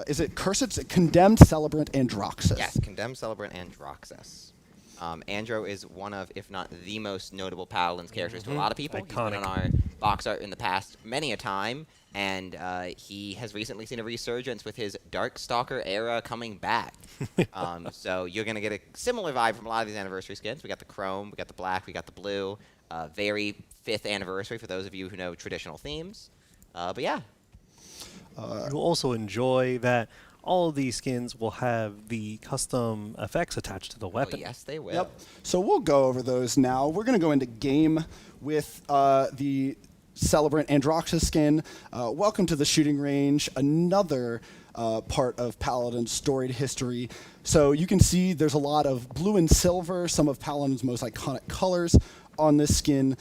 is it Cursed? Condemned Celebrant Androxus. Yes, Condemned Celebrant Androxus. Andro is one of, if not the most notable Paladins characters to a lot of people. He's been Iconic. on our box art in the past many a time, and he has recently seen a resurgence with his Darkstalker era coming back. So you're going to get a similar vibe from a lot of these anniversary skins. We got the chrome, we got the black, we got the blue. Very 5th anniversary for those of you who know traditional themes. But yeah. You'll also enjoy that all of these skins will have the custom effects attached to the Oh, weapon. yes, they will. Yep. So we'll go over those now. We're going to go into game with the Celebrant Androxus skin. Welcome to the shooting range, another part of Paladin's storied history. So you can see there's a lot of blue and silver, some of Paladin's most iconic colors on this skin.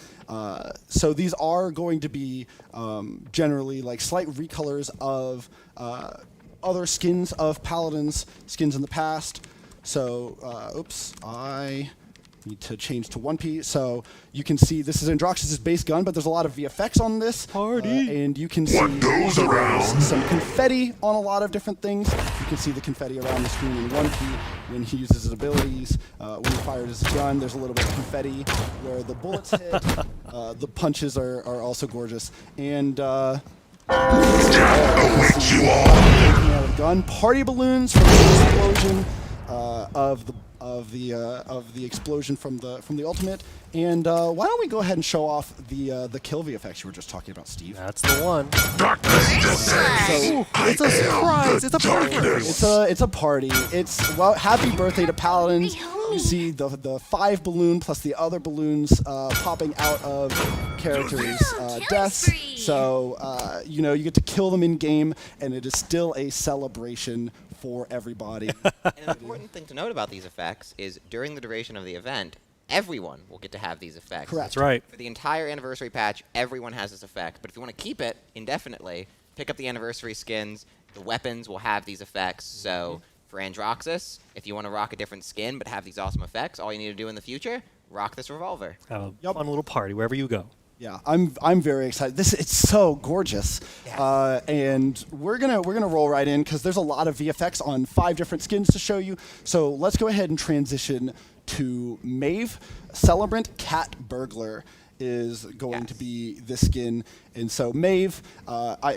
So these are going to be generally like slight recolors of other skins of Paladin's skins in the past. So, oops, I need to change to 1P. So you can see this is Androxus' base gun, but there's a lot of VFX on this. Party. And you can see some confetti on a lot of different things. You can see the confetti around the screen in 1P when he uses his abilities. When he fires his gun, there's a little bit of confetti where the bullets hit. The punches are also gorgeous. And Taking out a gun. Party balloons from the explosion of the explosion from the ultimate. And why don't we go ahead and show off the kill VFX you were just talking about, Steve? That's the one. So It's a surprise. It's a party for everyone. it's a party. It's well, happy birthday to Paladins. You see the 5 balloon plus the other balloons popping out of characters' deaths. So you know, you get to kill them in game, and it is still a celebration for everybody. And an important thing to note about these effects is during the duration of the event, everyone will get to have these effects. Correct. That's right. For the entire anniversary patch, everyone has this effect. But if you want to keep it indefinitely, pick up the anniversary skins. The weapons will have these effects. So for Androxus, if you want to rock a different skin but have these awesome effects, all you need to do in the future, rock this revolver. Have a fun little party wherever you go. Yeah, I'm very excited. It's so gorgeous, and we're gonna roll right in because there's a lot of VFX on 5 different skins to show you. So let's go ahead and transition to Maeve. Celebrant Cat Burglar is going to be this skin, and so Maeve,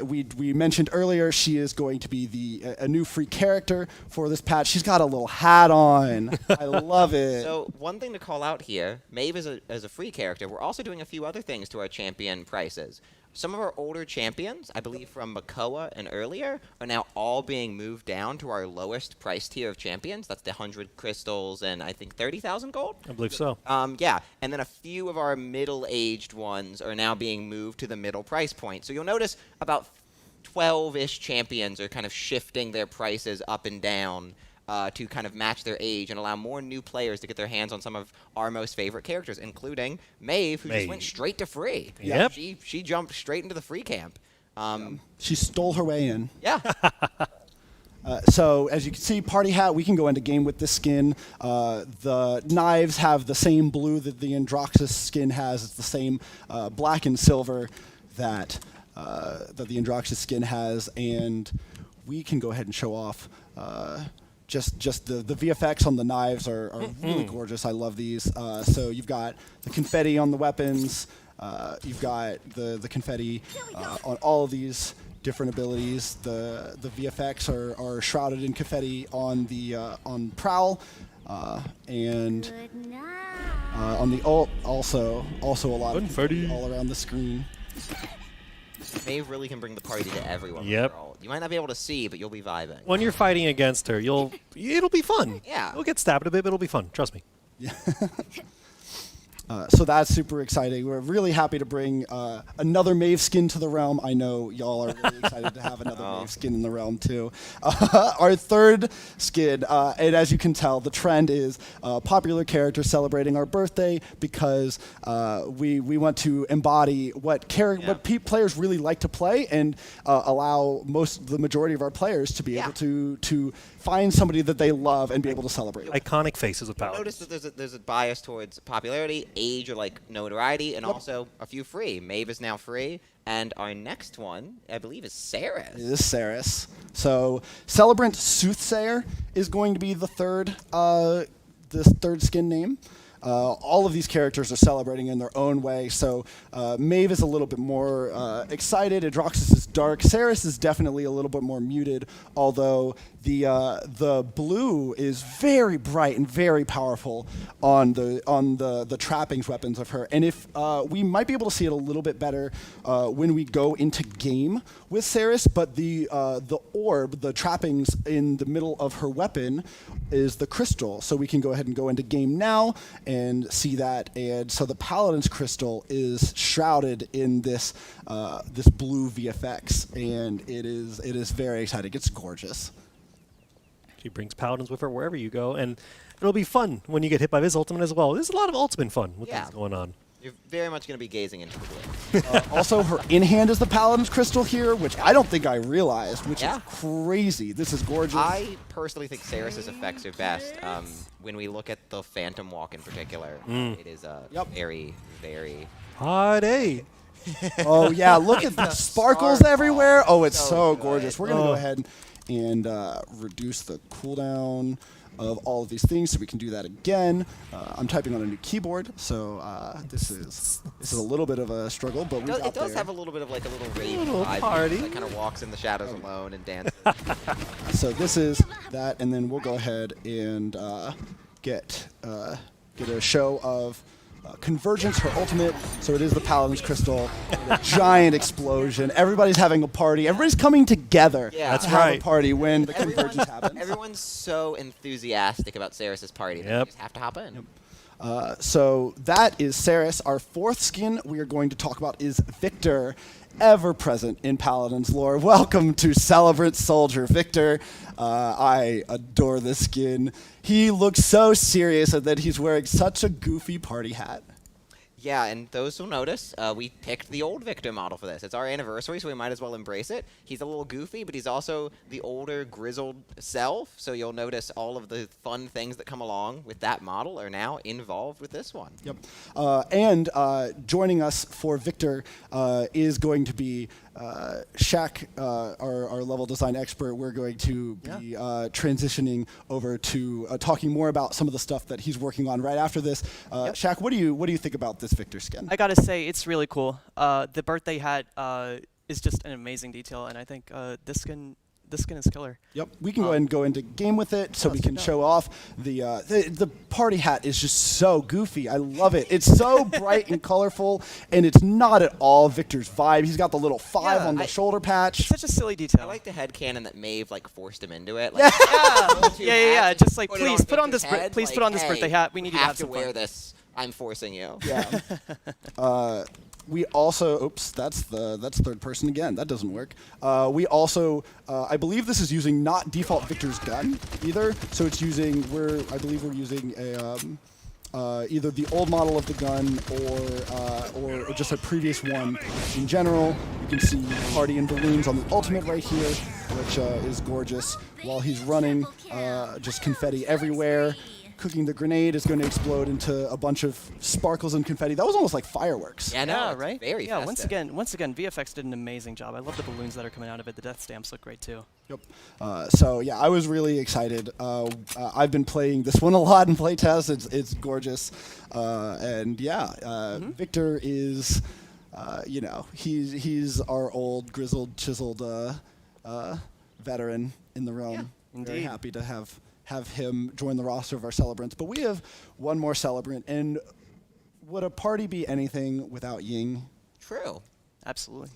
we mentioned earlier, she is going to be a new free character for this patch. She's got a little hat on. I love it. So one thing to call out here, Maeve is a free character. We're also doing a few other things to our champion prices. Some of our older champions, I believe from Makoa and earlier, are now all being moved down to our lowest price tier of champions. That's the 100 crystals and I think 30,000 gold. I believe so. Yeah, and then a few of our middle-aged ones are now being moved to the middle price point. So you'll notice about 12-ish champions are kind of shifting their prices up and down to kind of match their age and allow more new players to get their hands on some of our most favorite characters, including Maeve, who just went straight to free. Yep. She jumped straight into the free camp. She stole her way in. Yeah. So as you can see, party hat, we can go into game with this skin. The knives have the same blue that the Androxus skin has. It's the same black and silver that the Androxus skin has, and we can go ahead and show off just the VFX on the knives are really gorgeous. I love these. So you've got the confetti on the weapons. You've got the confetti on all of these different abilities. The VFX are shrouded in confetti on the on Prowl, and on the ult also a lot of confetti all around the screen. Maeve really can bring the party to everyone. Yep. Overall. You might not be able to see, but you'll be vibing. When you're fighting against her, it'll be fun. Yeah. You'll get stabbed a bit, but it'll be fun. Trust me. So that's super exciting. We're really happy to bring another Maeve skin to the realm. I know y'all are really excited to have another Maeve skin in the realm too. Our third skin, and as you can tell, the trend is popular character celebrating our birthday because we want to embody what players really like to play and allow the majority of our players to be able to find somebody that they love and be able to celebrate. Iconic faces of Paladins. Notice that there's a bias towards popularity, age, or like notoriety, and also a few free. Maeve is now free, and our next one, I believe, is Saris. It is Saris. So Celebrant Soothsayer is going to be the third skin name. All of these characters are celebrating in their own way. So Maeve is a little bit more excited. Androxus is dark. Saris is definitely a little bit more muted, although the blue is very bright and very powerful on the trappings weapons of her. And if we might be able to see it a little bit better when we go into game with Saris, but the orb, the trappings in the middle of her weapon is the crystal. So we can go ahead and go into game now and see that. And so the Paladin's crystal is shrouded in this blue VFX, and it is very exciting. It's gorgeous. She brings Paladins with her wherever you go, and it'll be fun when you get hit by this ultimate as well. There's a lot of ultimate fun with things going on. You're very much going to be gazing into the blue. Also, her in-hand is the Paladin's crystal here, which I don't think I realized, which is crazy. This is gorgeous. I personally think Saris' effects are best. When we look at the Phantom Walk in particular, it is very, very... Party! Oh, yeah, look at the sparkles everywhere. Oh, it's so gorgeous. We're going to go ahead and reduce the cooldown of all of these things, so we can do that again. I'm typing on a new keyboard, so this is a little bit of a struggle, but It does have a little bit of like a little rave Little vibe. party. That kind of walks in the shadows alone and dances. So this is that, and then we'll go ahead and get a show of Convergence, her ultimate. So it is the Paladins crystal, a giant explosion. Everybody's having a party. Everybody's coming together Yeah. That's to have right. a party when the Convergence happens. Everyone's so enthusiastic about Ceres's party that Yep. you just have to hop in. So that is Ceres. Our fourth skin we are going to talk about is Victor, ever present in Paladins lore. Welcome to Celebrant Soldier Victor. I adore this skin. He looks so serious, and then he's wearing such a goofy party hat. Yeah, and those who notice, we picked the old Victor model for this. It's our anniversary, so we might as well embrace it. He's a little goofy, but he's also the older, grizzled self, so you'll notice all of the fun things that come along with that model are now involved with this one. Yep. And joining us for Victor is going to be Shaq, our level design expert. We're going to be transitioning over to talking more about some of the stuff that he's working on right after this. Shaq, what do you think about this Victor skin? I gotta say, it's really cool. The birthday hat is just an amazing detail, and I think this skin is killer. Yep, we can go ahead and go into game with it, so we can show off the party hat is just so goofy. I love it. It's so bright and colorful, and it's not at all Victor's vibe. He's got the little 5 Yeah, on the shoulder patch. Such a silly detail. I like the headcanon that Maeve like forced him into it. yeah, Two yeah. hats, Just like, put it please on put on this, Victor's head, please like, put on this hey, birthday hat. We need you to have have to some wear fun. this. I'm forcing you. Yeah. We also, oops, that's third person again. That doesn't work. We also, I believe this is using not default Victor's gun either. So it's using, I believe we're using a either the old model of the gun or just a previous one. In general, you can see party and balloons on the ultimate right here, which is gorgeous. While he's running, just confetti everywhere. Cooking the grenade is going to explode into a bunch of sparkles and confetti. That was almost like fireworks. Yeah, no, Yeah, it's right. Very yeah. festive. Once again, VFX did an amazing job. I love the balloons that are coming out of it. The death stamps look great too. Yep. So yeah, I was really excited. I've been playing this one a lot in playtest. It's gorgeous, and yeah, Victor is, he's our old grizzled, chiseled veteran in the realm. Yeah, Very indeed. happy to have him join the roster of our celebrants. But we have one more celebrant, and would a party be anything without Ying? True. Absolutely.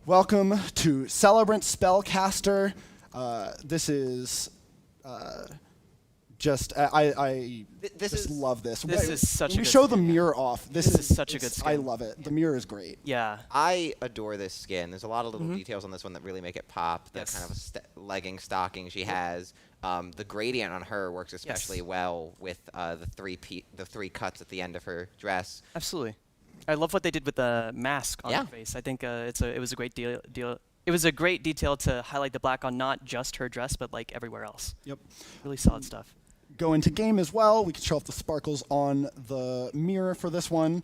Welcome to Celebrant Spellcaster. This is I This just is- love this. This is such when a we good show the skin. mirror off. This is such a good I skin. love it. The mirror is great. Yeah. I adore this skin. There's a lot of little details on this one that really make it pop. The Yes. kind of legging stocking she has. The gradient on her works especially well with the three cuts at the end of her dress. Absolutely. I love what they did with the mask on Yeah. her face. I think it was a great deal. It was a great detail to highlight the black on not just her dress, but like everywhere else. Yep. Really solid stuff. Go into game as well. We can show off the sparkles on the mirror for this one.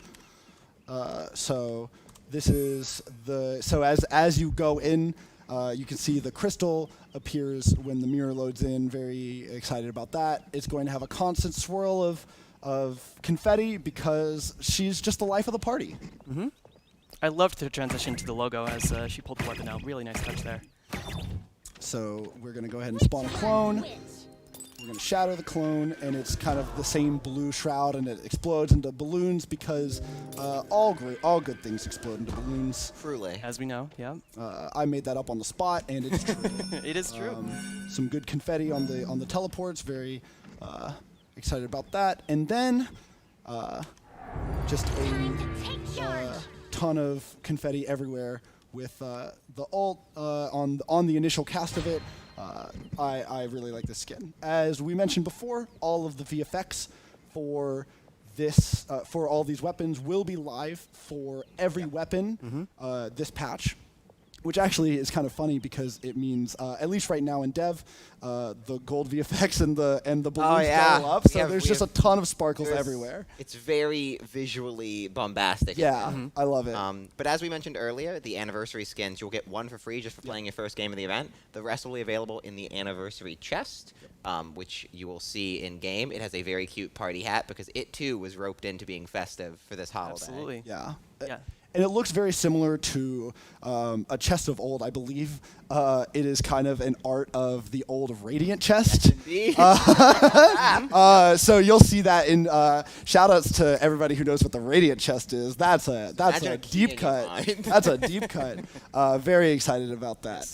So this is as you go in, you can see the crystal appears when the mirror loads in. Very excited about that. It's going to have a constant swirl of confetti because she's just the life of the party. I loved the transition to the logo as she pulled the weapon out. Really nice touch there. So we're going to go ahead and spawn a clone. We're going to shatter the clone, and it's kind of the same blue shroud, and it explodes into balloons because all good things explode into balloons. Truly. As we know, yeah. I made that up on the spot, and it's true. It is true. Some good confetti on the teleports. Very excited about that. And then just a ton of confetti everywhere with the ult on the initial cast of it. I really like this skin. As we mentioned before, all of the VFX for this for all these weapons will be live for every weapon this patch. which actually is kind of funny because it means, at least right now in dev, the gold VFX and the balloons go up. So there's just a ton of sparkles everywhere. It's very visually bombastic. Yeah, I love it. But as we mentioned earlier, the anniversary skins, you'll get one for free just for playing your first game of the event. The rest will be available in the anniversary chest, which you will see in game. It has a very cute party hat because it too was roped into being festive for this holiday. Absolutely. Yeah. Yeah. And it looks very similar to a chest of old, I believe. It is kind of an art of the old Radiant chest. Indeed. So you'll see that in shout-outs to everybody who knows what the Radiant chest is. That's a deep cut. That's a deep cut. Very excited about that.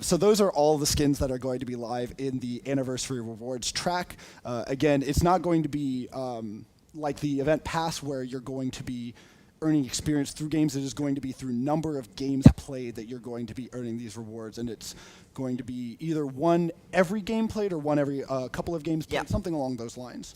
So those are all the skins that are going to be live in the Anniversary Rewards track. Again, it's not going to be like the event pass where you're going to be earning experience through games. It is going to be through number of games played that you're going to be earning these rewards, and it's going to be either one every game played or one every couple of games played, something along those lines.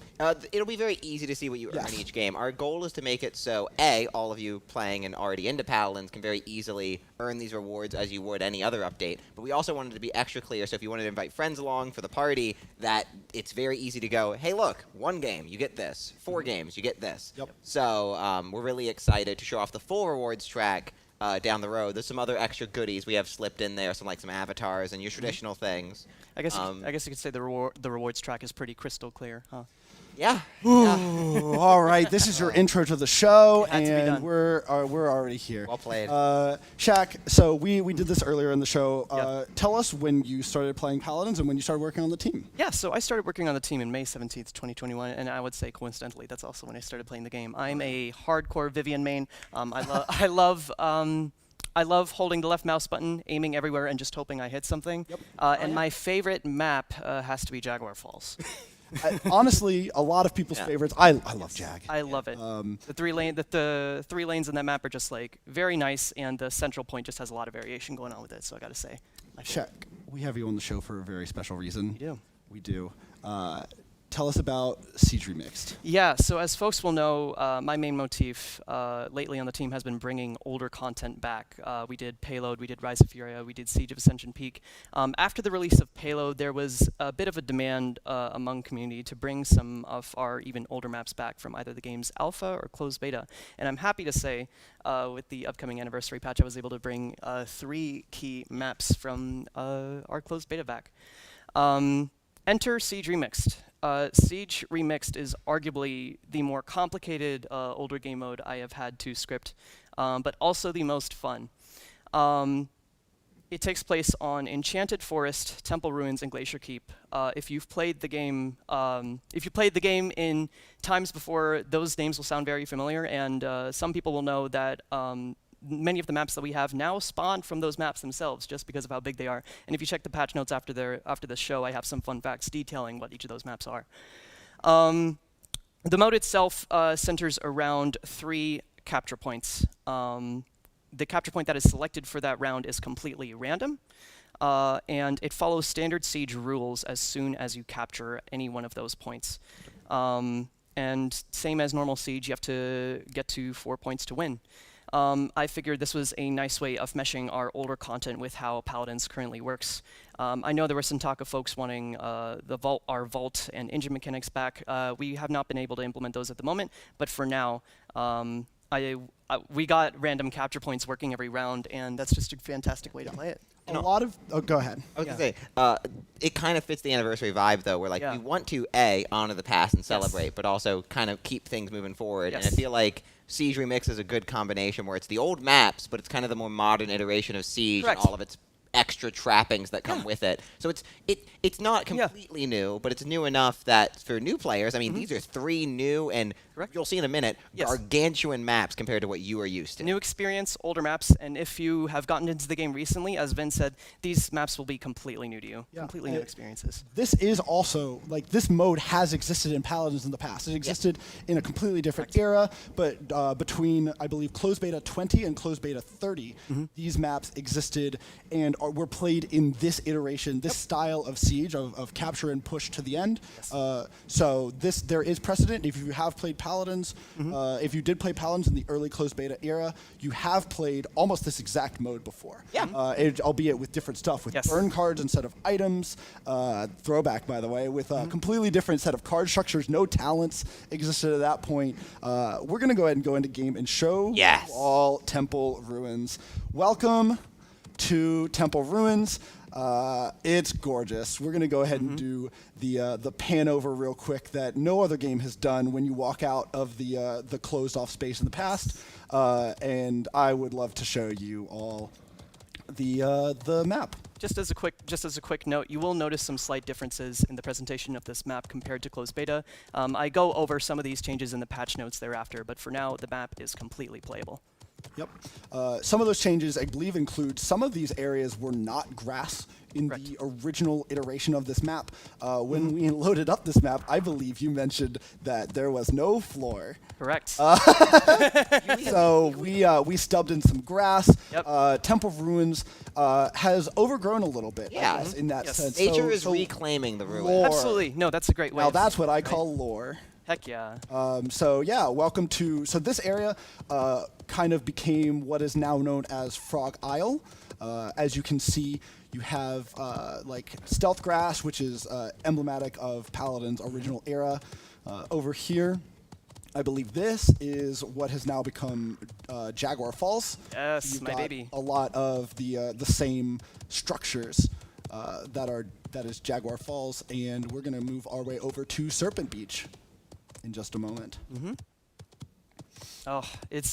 It'll be very easy to see what you earn each game. Our goal is to make it so, A, all of you playing and already into Paladins can very easily earn these rewards as you would any other update, but we also wanted to be extra clear, so if you wanted to invite friends along for the party, that it's very easy to go, hey look, 1 game, you get this, 4 games, you get this. So we're really excited to show off the full rewards track down the road. There's some other extra goodies we have slipped in there, some avatars and your traditional things. I guess you could say the rewards track is pretty crystal clear, huh? Yeah. Ooh, all right, this is your intro to the show, It had to be and done. we're already here. Well played. Shaq, so we did this earlier in the show. Tell us when you started playing Paladins and when you started working on the team. Yeah, so I started working on the team in May 17th, 2021, and I would say coincidentally, that's also when I started playing the game. I'm a hardcore Vivian main. I love holding the left mouse button, aiming everywhere, and just hoping I hit something. And my favorite map has to be Jaguar Falls. Honestly, a lot of people's favorites. I love Jag. I love it. The three lanes in that map are just very nice, and the central point just has a lot of variation going on with it. So I got to say, Shaq, we have you on the show for a very special reason. We do. We do. Tell us about Siege Remixed. Yeah, so as folks will know, my main motif lately on the team has been bringing older content back. We did Payload, we did Rise of Furia, we did Siege of Ascension Peak. After the release of Payload, there was a bit of a demand among community to bring some of our even older maps back from either the game's alpha or closed beta. And I'm happy to say, with the upcoming anniversary patch, I was able to bring 3 key maps from our closed beta back. Enter Siege Remixed. Siege Remixed is arguably the more complicated older game mode I have had to script, but also the most fun. It takes place on Enchanted Forest, Temple Ruins, and Glacier Keep. If you've played the game, in times before, those names will sound very familiar, and some people will know that many of the maps that we have now spawned from those maps themselves just because of how big they are. And if you check the patch notes after the show, I have some fun facts detailing what each of those maps are. The mode itself centers around 3 capture points. The capture point that is selected for that round is completely random, and it follows standard Siege rules as soon as you capture any one of those points. And same as normal Siege, you have to get to 4 points to win. I figured this was a nice way of meshing our older content with how Paladins currently works. I know there was some talk of folks wanting our vault and engine mechanics back. We have not been able to implement those at the moment, but for now, we got random capture points working every round, and that's just a fantastic way to play it. A lot of go ahead. I was gonna say, it kind of fits the anniversary vibe though, where we want to honor the past and celebrate, but also kind of keep things moving forward. And I feel like Siege Remix is a good combination where it's the old maps, but it's kind of the more modern iteration of Siege and all of its extra trappings that come with it. So it's not completely new, but it's new enough that for new players, I mean, these are 3 new and you'll see in a minute, gargantuan maps compared to what you are used to. New experience, older maps, and if you have gotten into the game recently, as Vin said, these maps will be completely new to you, completely new experiences. This is also, this mode has existed in Paladins in the past. It existed in a completely different era, but between, I believe, Closed Beta 20 and Closed Beta 30, these maps existed and were played in this iteration, this style of Siege, of capture and push to the end. So there is precedent. If you have played Paladins. If you did play Paladins in the early closed beta era, you have played almost this exact mode before. Yeah. Albeit with different stuff, with Yes. burn cards instead of items. Throwback, by the way, with a completely different set of card structures. No talents existed at that point. We're going to go ahead and go into game and show Yes. you all Temple Ruins. Welcome to Temple Ruins. It's gorgeous. We're going to go ahead and do the pan over real quick that no other game has done when you walk out of the closed off space in the past. And I would love to show you all the map. Just as a quick note, you will notice some slight differences in the presentation of this map compared to closed beta. I go over some of these changes in the patch notes thereafter, but for now, the map is completely playable. Yep. Some of those changes, I believe, include some of these areas were not grass in Correct. the original iteration of this map. When we loaded up this map, I believe you mentioned that there was no floor. Correct. So we stubbed in some grass. Yep. Temple of Ruins has overgrown a a little bit, Yeah. I guess, in that Yes. sense. Nature So- is so reclaiming the ruin. lore. Absolutely. No, that's a great way. Now of that's saying what it, I right? call lore. Heck yeah. So yeah, welcome to. So this area kind of became what is now known as Frog Isle. As you can see, you have like stealth grass, which is emblematic of Paladin's original era. Over here, I believe this is what has now become Jaguar Falls. Yes, You've my got baby. A lot of the same structures that is Jaguar Falls, and we're gonna move our way over to Serpent Beach in just a moment. Oh, it's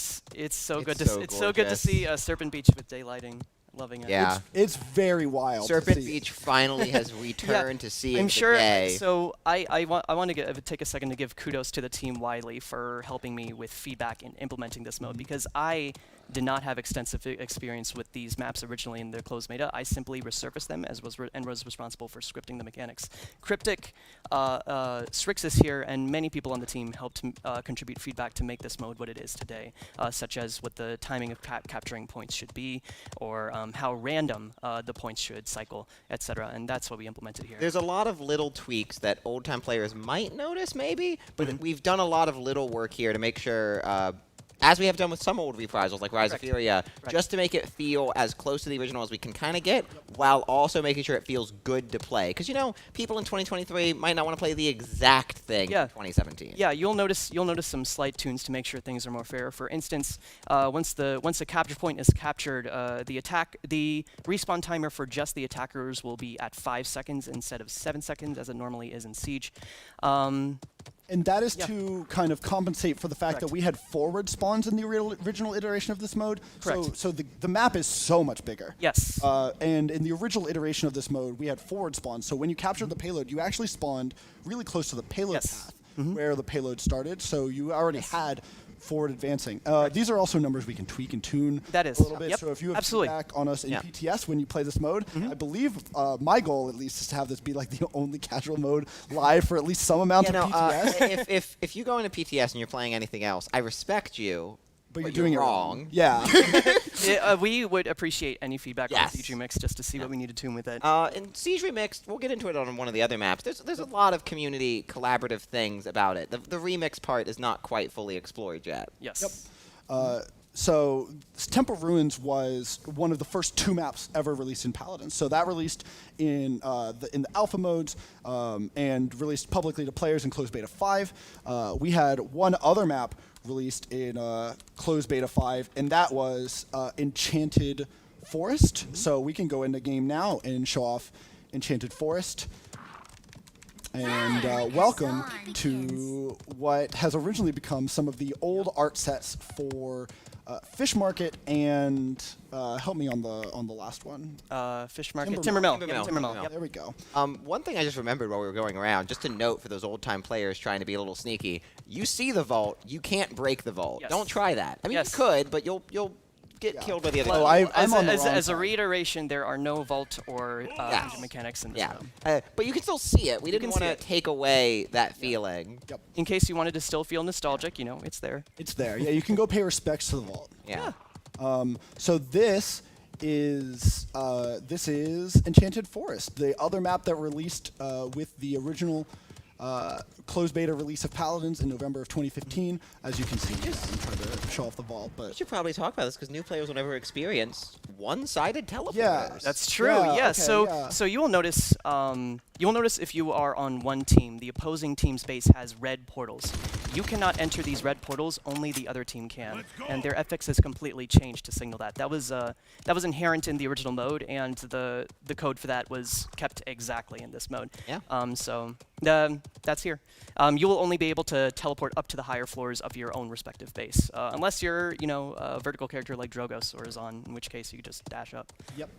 so It's good to so it's so good to gorgeous. see Serpent Beach with daylighting. Loving it. Yeah. It's very wild. to Serpent see. Beach finally has returned to see I'm the sure. day. So I want to take a second to give kudos to the team widely for helping me with feedback in implementing this mode, because I did not have extensive experience with these maps originally in their closed beta. I simply resurfaced them and was responsible for scripting the mechanics. Cryptic, Strix is here, and many people on the team helped contribute feedback to make this mode what it is today, such as what the timing of capturing points should be, or how random the points should cycle, etc. And that's what we implemented here. There's a lot of little tweaks that old-time players might notice, maybe, but we've done a lot of little work here to make sure, as we have done with some old reprisals like Rise of Correct. Furia, Correct. just to make it feel as close to the original as we can kind of get, while also making sure it feels good to play. Because, you know, people in 2023 might not want to play the exact thing Yeah. in 2017. Yeah, you'll notice some slight tunes to make sure things are more fair. For instance, once the capture point is captured, the respawn timer for just the attackers will be at 5 seconds instead of 7 seconds, as it normally is in Siege. And that is Yeah. to kind of compensate for the fact that Correct. we had forward spawns in the original iteration of this mode. Correct. So the map is so much bigger. Yes. And in the original iteration of this mode, we had forward spawns. So when you captured the payload, you actually spawned really close to the payload Yes. path where the payload started. So you already had forward advancing. These are also numbers we can tweak and tune That is. a little bit. Yep. So if you have Absolutely. feedback on us in Yeah. PTS when you play this mode, I believe my goal at least is to have this be like the only casual mode live for at least some amount You know, of PTS. if you go into PTS and you're playing anything else, I respect you, but you're doing it wrong. Yeah. We would appreciate any feedback Yes. on Siege Remix just to see what we need to tune with it. In Siege Remixed, we'll get into it on one of the other maps. There's a lot of community collaborative things about it. The remix part is not quite fully explored yet. Yes. So Temple Ruins was one of the first 2 maps ever released in Paladins. So that released in the alpha modes and released publicly to players in closed beta 5. We had one other map released in closed beta 5, and that was Enchanted Forest. So we can go into game now and show off Enchanted Forest. And welcome to what has originally become some of the old art sets for Fish Market and help me on the last one. Fish Market. Timbermill. Timbermill. Yep, Timbermill. Timbermill. Yep. There we go. One thing I just remembered while we were going around, just a note for those old-time players trying to be a little sneaky. You see the vault, you can't break the vault. Yes. Don't try that. I mean, Yes. you could, but you'll get killed by the other Oh, guy. I'm on the wrong as a side. reiteration, there are no vault or Yes. engine mechanics in this Yeah, mode. but you can still see it. We didn't can want see to it. take away that feeling. Yep, In case you wanted to still feel nostalgic, it's there. it's there. Yeah, you can go pay respects to the vault. Yeah. So this is Enchanted Forest, the other map that released with the original closed beta release of Paladins in November of 2015. As you can see, I'm trying to show off the vault, We but should probably talk about this because new players will never experience one-sided teleporters. Yeah, That's true. Yeah, Yeah. okay, so yeah. so you will notice if you are on one team, the opposing team's base has red portals. You cannot enter these red portals. Only the other team can, and their FX has completely changed to signal that. That was inherent in the original mode, and the code for that was kept exactly in this mode. Yeah. So that's here. You will only be able to teleport up to the higher floors of your own respective base, unless you're a vertical character like Drogos or Zon, in which case you just dash up. yep.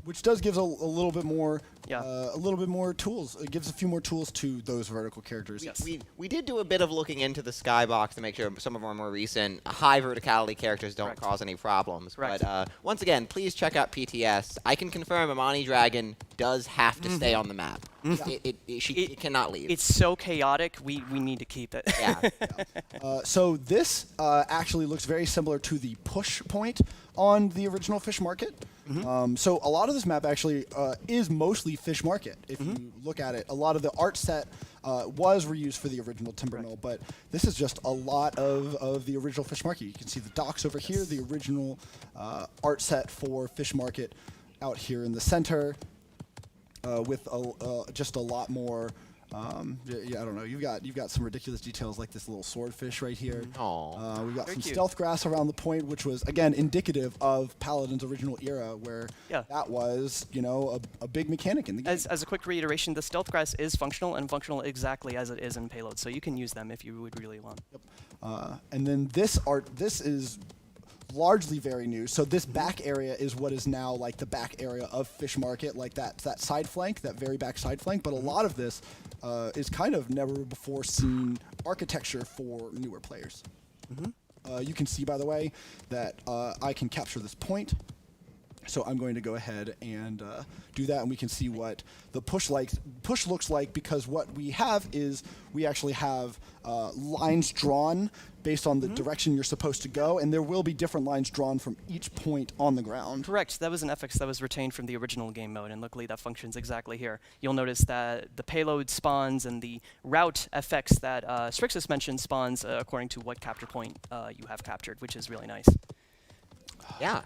Which does give a little bit more, Yeah. a little bit more tools. It gives a few more tools to those vertical characters. Yes. We did do a bit of looking into the skybox to make sure some of our more recent high verticality characters don't Correct. cause any problems. Correct. But once again, please check out PTS. I can confirm Amani Dragon does have to stay on the map. It cannot leave. It's so chaotic, we need to keep it. yeah. So this actually looks very similar to the push point on the original Fish Market. So a lot of this map actually is mostly Fish Market. If you look at it, a lot of the art set was reused for the original Timber Mill, but this is just a lot of the original Fish Market. You can see the docks over here, the original art set for Fish Market out here in the center, with just a lot more. Yeah, I don't know. You've got some ridiculous details like this little swordfish right here. Aw. We've got Very some cute. stealth grass around the point, which was again indicative of Paladin's original era, where Yeah. that was a big mechanic in the game. As a quick reiteration, the stealth grass is functional and functional exactly as it is in Payload, so you can use them if you would really want. And then this is largely very new. So this back area is what is now like the back area of Fish Market, like that side flank, that very back side flank. But a lot of this is kind of never before seen architecture for newer players. You can see, by the way, that I can capture this point. So I'm going to go ahead and do that, and we can see what the push looks like, because what we have is we actually have lines drawn based on the direction you're supposed to go, and there will be different lines drawn from each point on the ground. Correct. That was an FX that was retained from the original game mode, and luckily that functions exactly here. You'll notice that the payload spawns and the route FX that Strixus mentioned spawns according to what capture point you have captured, which is really nice. Yeah.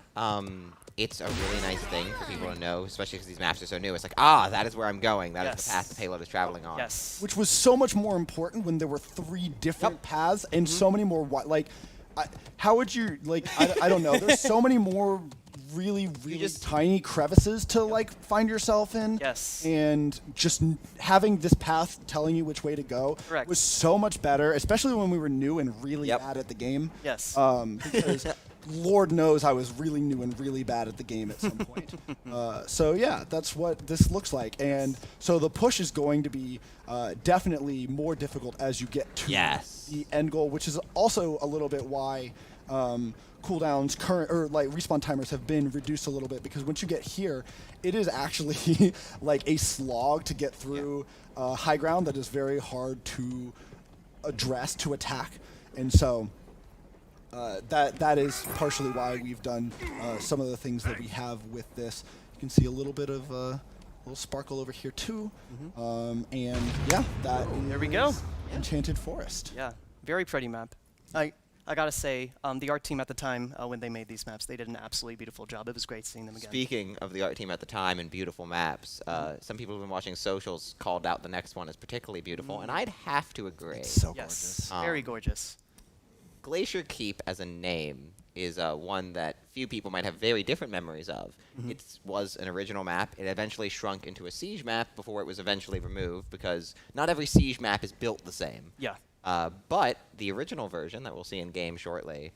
It's a really nice thing for people to know, especially because these maps are so new. It's like, that is where I'm going. That is the path the payload is traveling on. Yes. Which was so much more important when there were 3 different paths and so many more. How would you I don't know. There's so many more really tiny crevices to find yourself in. Yes. And just having this path telling you which way to go Correct. was so much better, especially when we were new and really bad at the game. Yes. Because Lord knows I was really new and really bad at the game at some point. So yeah, that's what this looks like. And so the push is going to be definitely more difficult as you get to the end goal, which is also a little bit why cooldowns respawn timers have been reduced a little bit, because once you get here, it is actually like a slog to get through high ground that is very hard to attack. And so that is partially why we've done some of the things that we have with this. You can see a little bit of a little sparkle over here too. And yeah, There we go. Enchanted Forest. Yeah. Very pretty map. I gotta say, the art team at the time, when they made these maps, they did an absolutely beautiful job. It was great seeing them again. Speaking of the art team at the time and beautiful maps, some people who've been watching socials called out the next one as particularly beautiful, and I'd have to agree. It's so Yes. gorgeous. Very gorgeous. Glacier Keep as a name is one that few people might have very different memories of. It was an original map. It eventually shrunk into a siege map before it was eventually removed, because not every siege map is built the same. Yeah. But the original version that we'll see in game shortly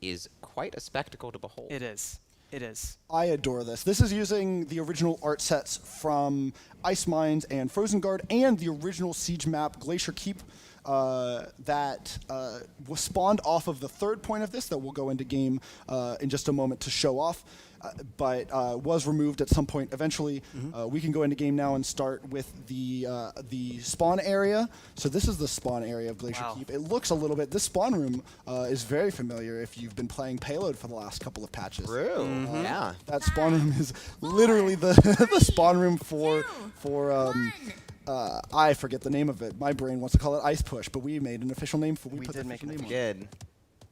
is quite a spectacle to behold. It is. It is. I adore this. This is using the original art sets from Ice Mines and Frozen Guard, and the original siege map Glacier Keep that was spawned off of the third point of this that we'll go into game in just a moment to show off, but was removed at some point eventually. We can go into game now and start with the spawn area. So this is the spawn area of Glacier Keep. It looks a little bit, this spawn room is very familiar if you've been playing Payload for the last couple of patches. True. Yeah. That spawn room is literally the the spawn room for I forget the name of it. My brain wants to call it Ice Push, but we made an official name for. We put did the make official an name We on it. did.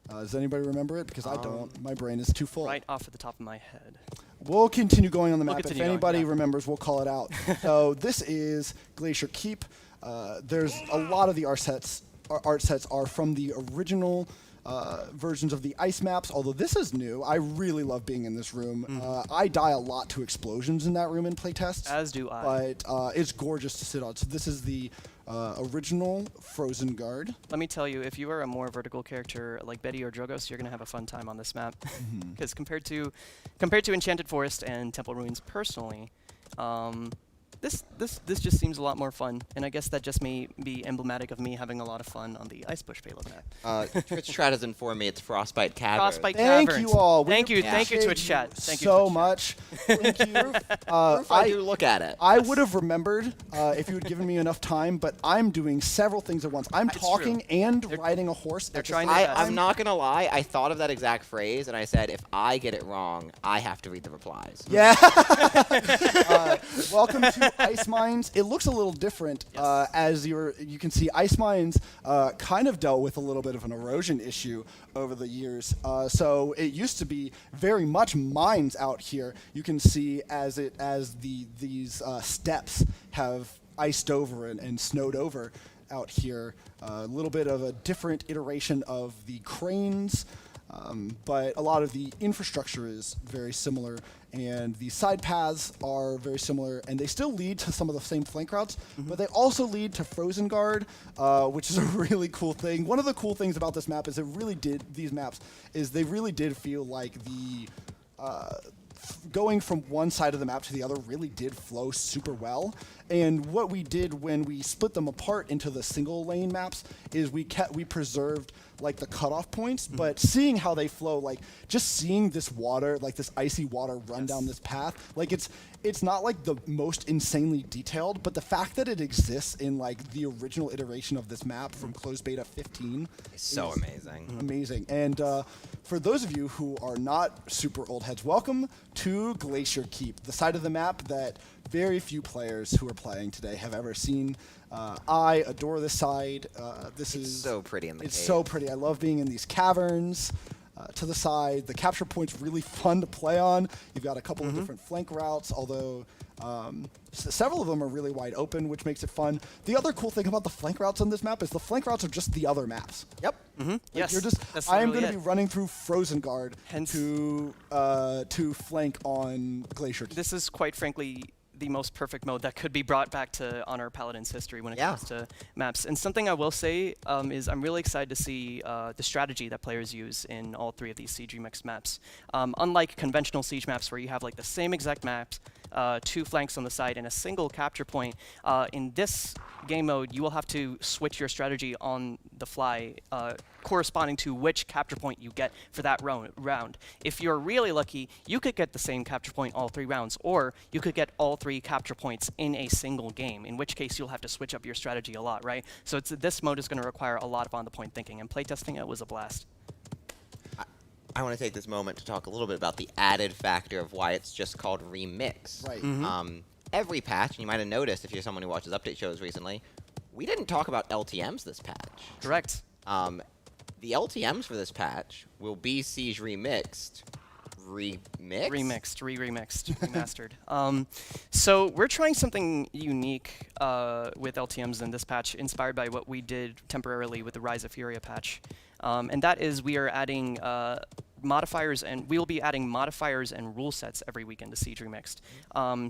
Does anybody remember it? Because I don't. My brain is too full. Right off at the top of my head. We'll continue going on the We'll map. If continue going, anybody yeah. remembers, we'll call it out. So this is Glacier Keep. There's a lot of the art sets are from the original versions of the ice maps, although this is new. I really love being in this room. I die a lot to explosions in that room in playtests. As do I. But it's gorgeous to sit on. So this is the original Frozen Guard. Let me tell you, if you are a more vertical character like Betty or Drogos, you're gonna have a fun time on this map. Because compared to Enchanted Forest and Temple Ruins, personally, this just seems a lot more fun, and I guess that just may be emblematic of me having a lot of fun on the Ice Bush payload map. Twitch chat has informed me it's Frostbite Caverns. Frostbite Thank Caverns. you all. We Thank you, appreciate Twitch chat. you Thank you so Twitch chat. much. Thank you. If I do look at it. I would have remembered if you had given me enough time, but I'm doing several things at once. I'm It's talking true. and riding a horse. they're at the trying same their time. best. I'm not gonna lie. I thought of that exact phrase, and I said, if I get it wrong, I have to read the replies. Yeah. Welcome to Ice Mines. It looks a little different as you can see. Ice Mines kind of dealt with a little bit of an erosion issue over the years. So it used to be very much mines out here. You can see as these steps have iced over and snowed over out here. A little bit of a different iteration of the cranes. But a lot of the infrastructure is very similar, and the side paths are very similar, and they still lead to some of the same flank routes, but they also lead to Frozen Guard, which is a really cool thing. One of the cool things about this map is these maps really did feel like the going from one side of the map to the other really did flow super well. And what we did when we split them apart into the single lane maps is we preserved like the cutoff points, but seeing how they flow, like just seeing this water, like this icy water run down this path, like it's not like the most insanely detailed, but the fact that it exists in like the original iteration of this map from closed beta 15 It's so is amazing. amazing. And for those of you who are not super old heads, welcome to Glacier Keep, the side of the map that very few players who are playing today have ever seen. I adore this side. This is so pretty in the It's cave. so pretty. I love being in these caverns. To the side, the capture point's really fun to play on. You've got a couple of different flank routes, although several of them are really wide open, which makes it fun. The other cool thing about the flank routes on this map is the flank routes are just the other maps. Yep. Like Yes, you're just. that's I am literally going to it. be running through Frozen Guard Hence- to flank on Glacier. This is quite frankly the most perfect mode that could be brought back to honor Paladins history when it Yeah. comes to maps. And something I will say is I'm really excited to see the strategy that players use in all three of these Siege Remixed maps. Unlike conventional Siege maps where you have like the same exact maps, two flanks on the side and a single capture point, in this game mode you will have to switch your strategy on the fly corresponding to which capture point you get for that round. If you're really lucky, you could get the same capture point all 3 rounds, or you could get all 3 capture points in a single game, in which case you'll have to switch up your strategy a lot, right? So this mode is going to require a lot of on-the-point thinking, and playtesting it was a blast. I want to take this moment to talk a little bit about the added factor of why it's just called Remix. Right. Every patch, and you might have noticed if you're someone who watches update shows recently, we didn't talk about LTMs this patch. Correct. The LTMs for this patch will be Siege Remixed. Remixed, remastered. So we're trying something unique with LTMs in this patch, inspired by what we did temporarily with the Rise of Furia patch. And that is we are adding modifiers, and we will be adding modifiers and rule sets every weekend to Siege Remixed.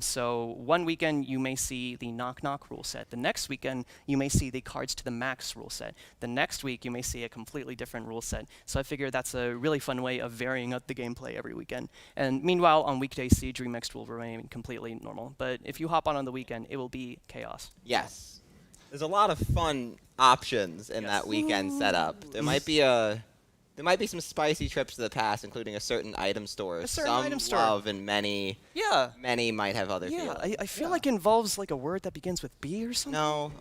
So one weekend you may see the Knock Knock rule set. The next weekend you may see the Cards to the Max rule set. The next week you may see a completely different rule set. So I figure that's a really fun way of varying up the gameplay every weekend. And meanwhile, on weekdays, Siege Remixed will remain completely normal. But if you hop on the weekend, it will be chaos. Yes. There's a lot of fun options in that weekend setup. There might be some spicy trips to the past, including a certain item store. A certain some item store. love, and many might have other Yeah, feelings. I feel like it involves like a word that begins with B or something. No,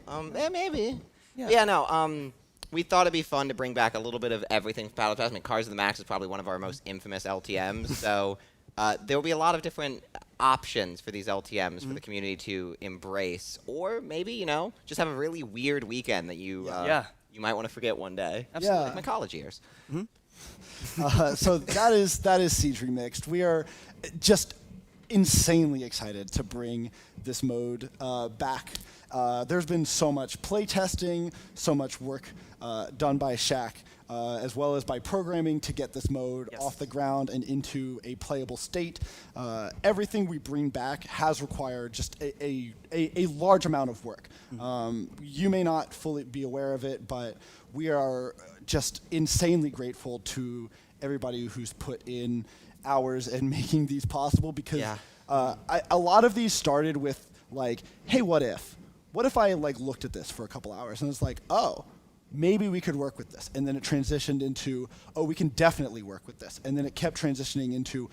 maybe. Yeah. Yeah, no. We thought it'd be fun to bring back a little bit of everything from Battle Pass. I mean, Cars of the Max is probably one of our most infamous LTMs, so there will be a lot of different options for these LTMs for the community to embrace, or maybe, you know, just have a really weird weekend that you you might want to forget one day. Absolutely. Like my college years. So that is Siege Remixed. We are just insanely excited to bring this mode back. There's been so much play testing, so much work done by Shaq, as well as by programming to get this mode off the ground and into a playable state. Everything we bring back has required just a large amount of work. You may not fully be aware of it, but we are just insanely grateful to everybody who's put in hours in making these possible, because a lot of these started with like, hey, what if I like looked at this for a couple hours and it's like, oh, maybe we could work with this. And then it transitioned into, oh, we can definitely work with this. And then it kept transitioning into,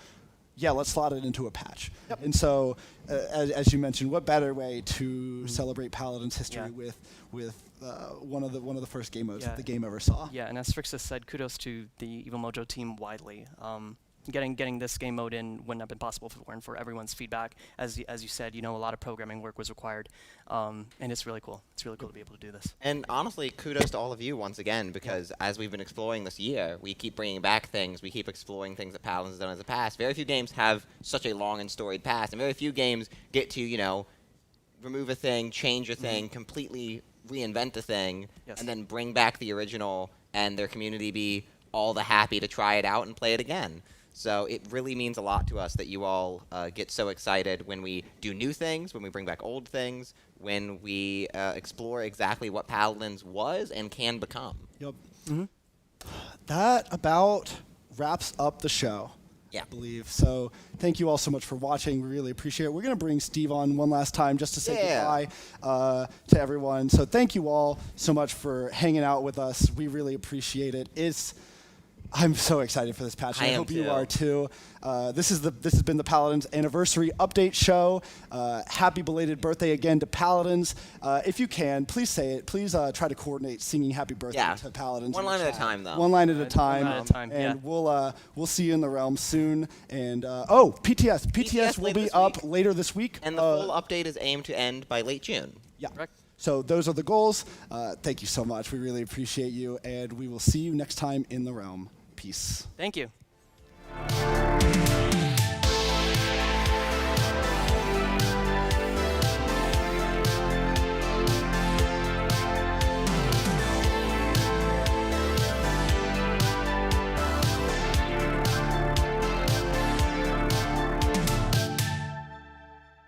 yeah, let's slot it into a patch. And so, as you mentioned, what better way to celebrate Paladins history with one of the first game modes that the game ever saw? Yeah, and as Frixus said, kudos to the Evil Mojo team widely. Getting this game mode in wouldn't have been possible if it weren't for everyone's feedback. As you said, you know, a lot of programming work was required, and it's really cool. It's really cool to be able to do this. And honestly, kudos to all of you once again, because as we've been exploring this year, we keep bringing back things. We keep exploring things that Paladins has done in the past. Very few games have such a long and storied past, and very few games get to, you know, remove a thing, change a thing, completely reinvent a thing, and then bring back the original and their community be all the happy to try it out and play it again. So it really means a lot to us that you all get so excited when we do new things, when we bring back old things, when we explore exactly what Paladins was and can become. Yep. That about wraps up the show. Yeah. I believe. So thank you all so much for watching. We really appreciate it. We're going to bring Steve on one last time just to say goodbye to everyone. So thank you all so much for hanging out with us. We really appreciate it. I'm so excited for this patch. I hope you are too. This has been the Paladins Anniversary Update Show. Happy belated birthday again to Paladins. If you can, please say it. Please try to coordinate singing Happy Birthday to Paladins. One line at a time, though. One line at a time. One line at a time. And we'll see you in the realm soon. And PTS. PTS will be up later this week. And the full update is aimed to end by late June. Yeah. Correct. So those are the goals. Thank you so much. We really appreciate you, and we will see you next time in the realm. Peace. Thank you.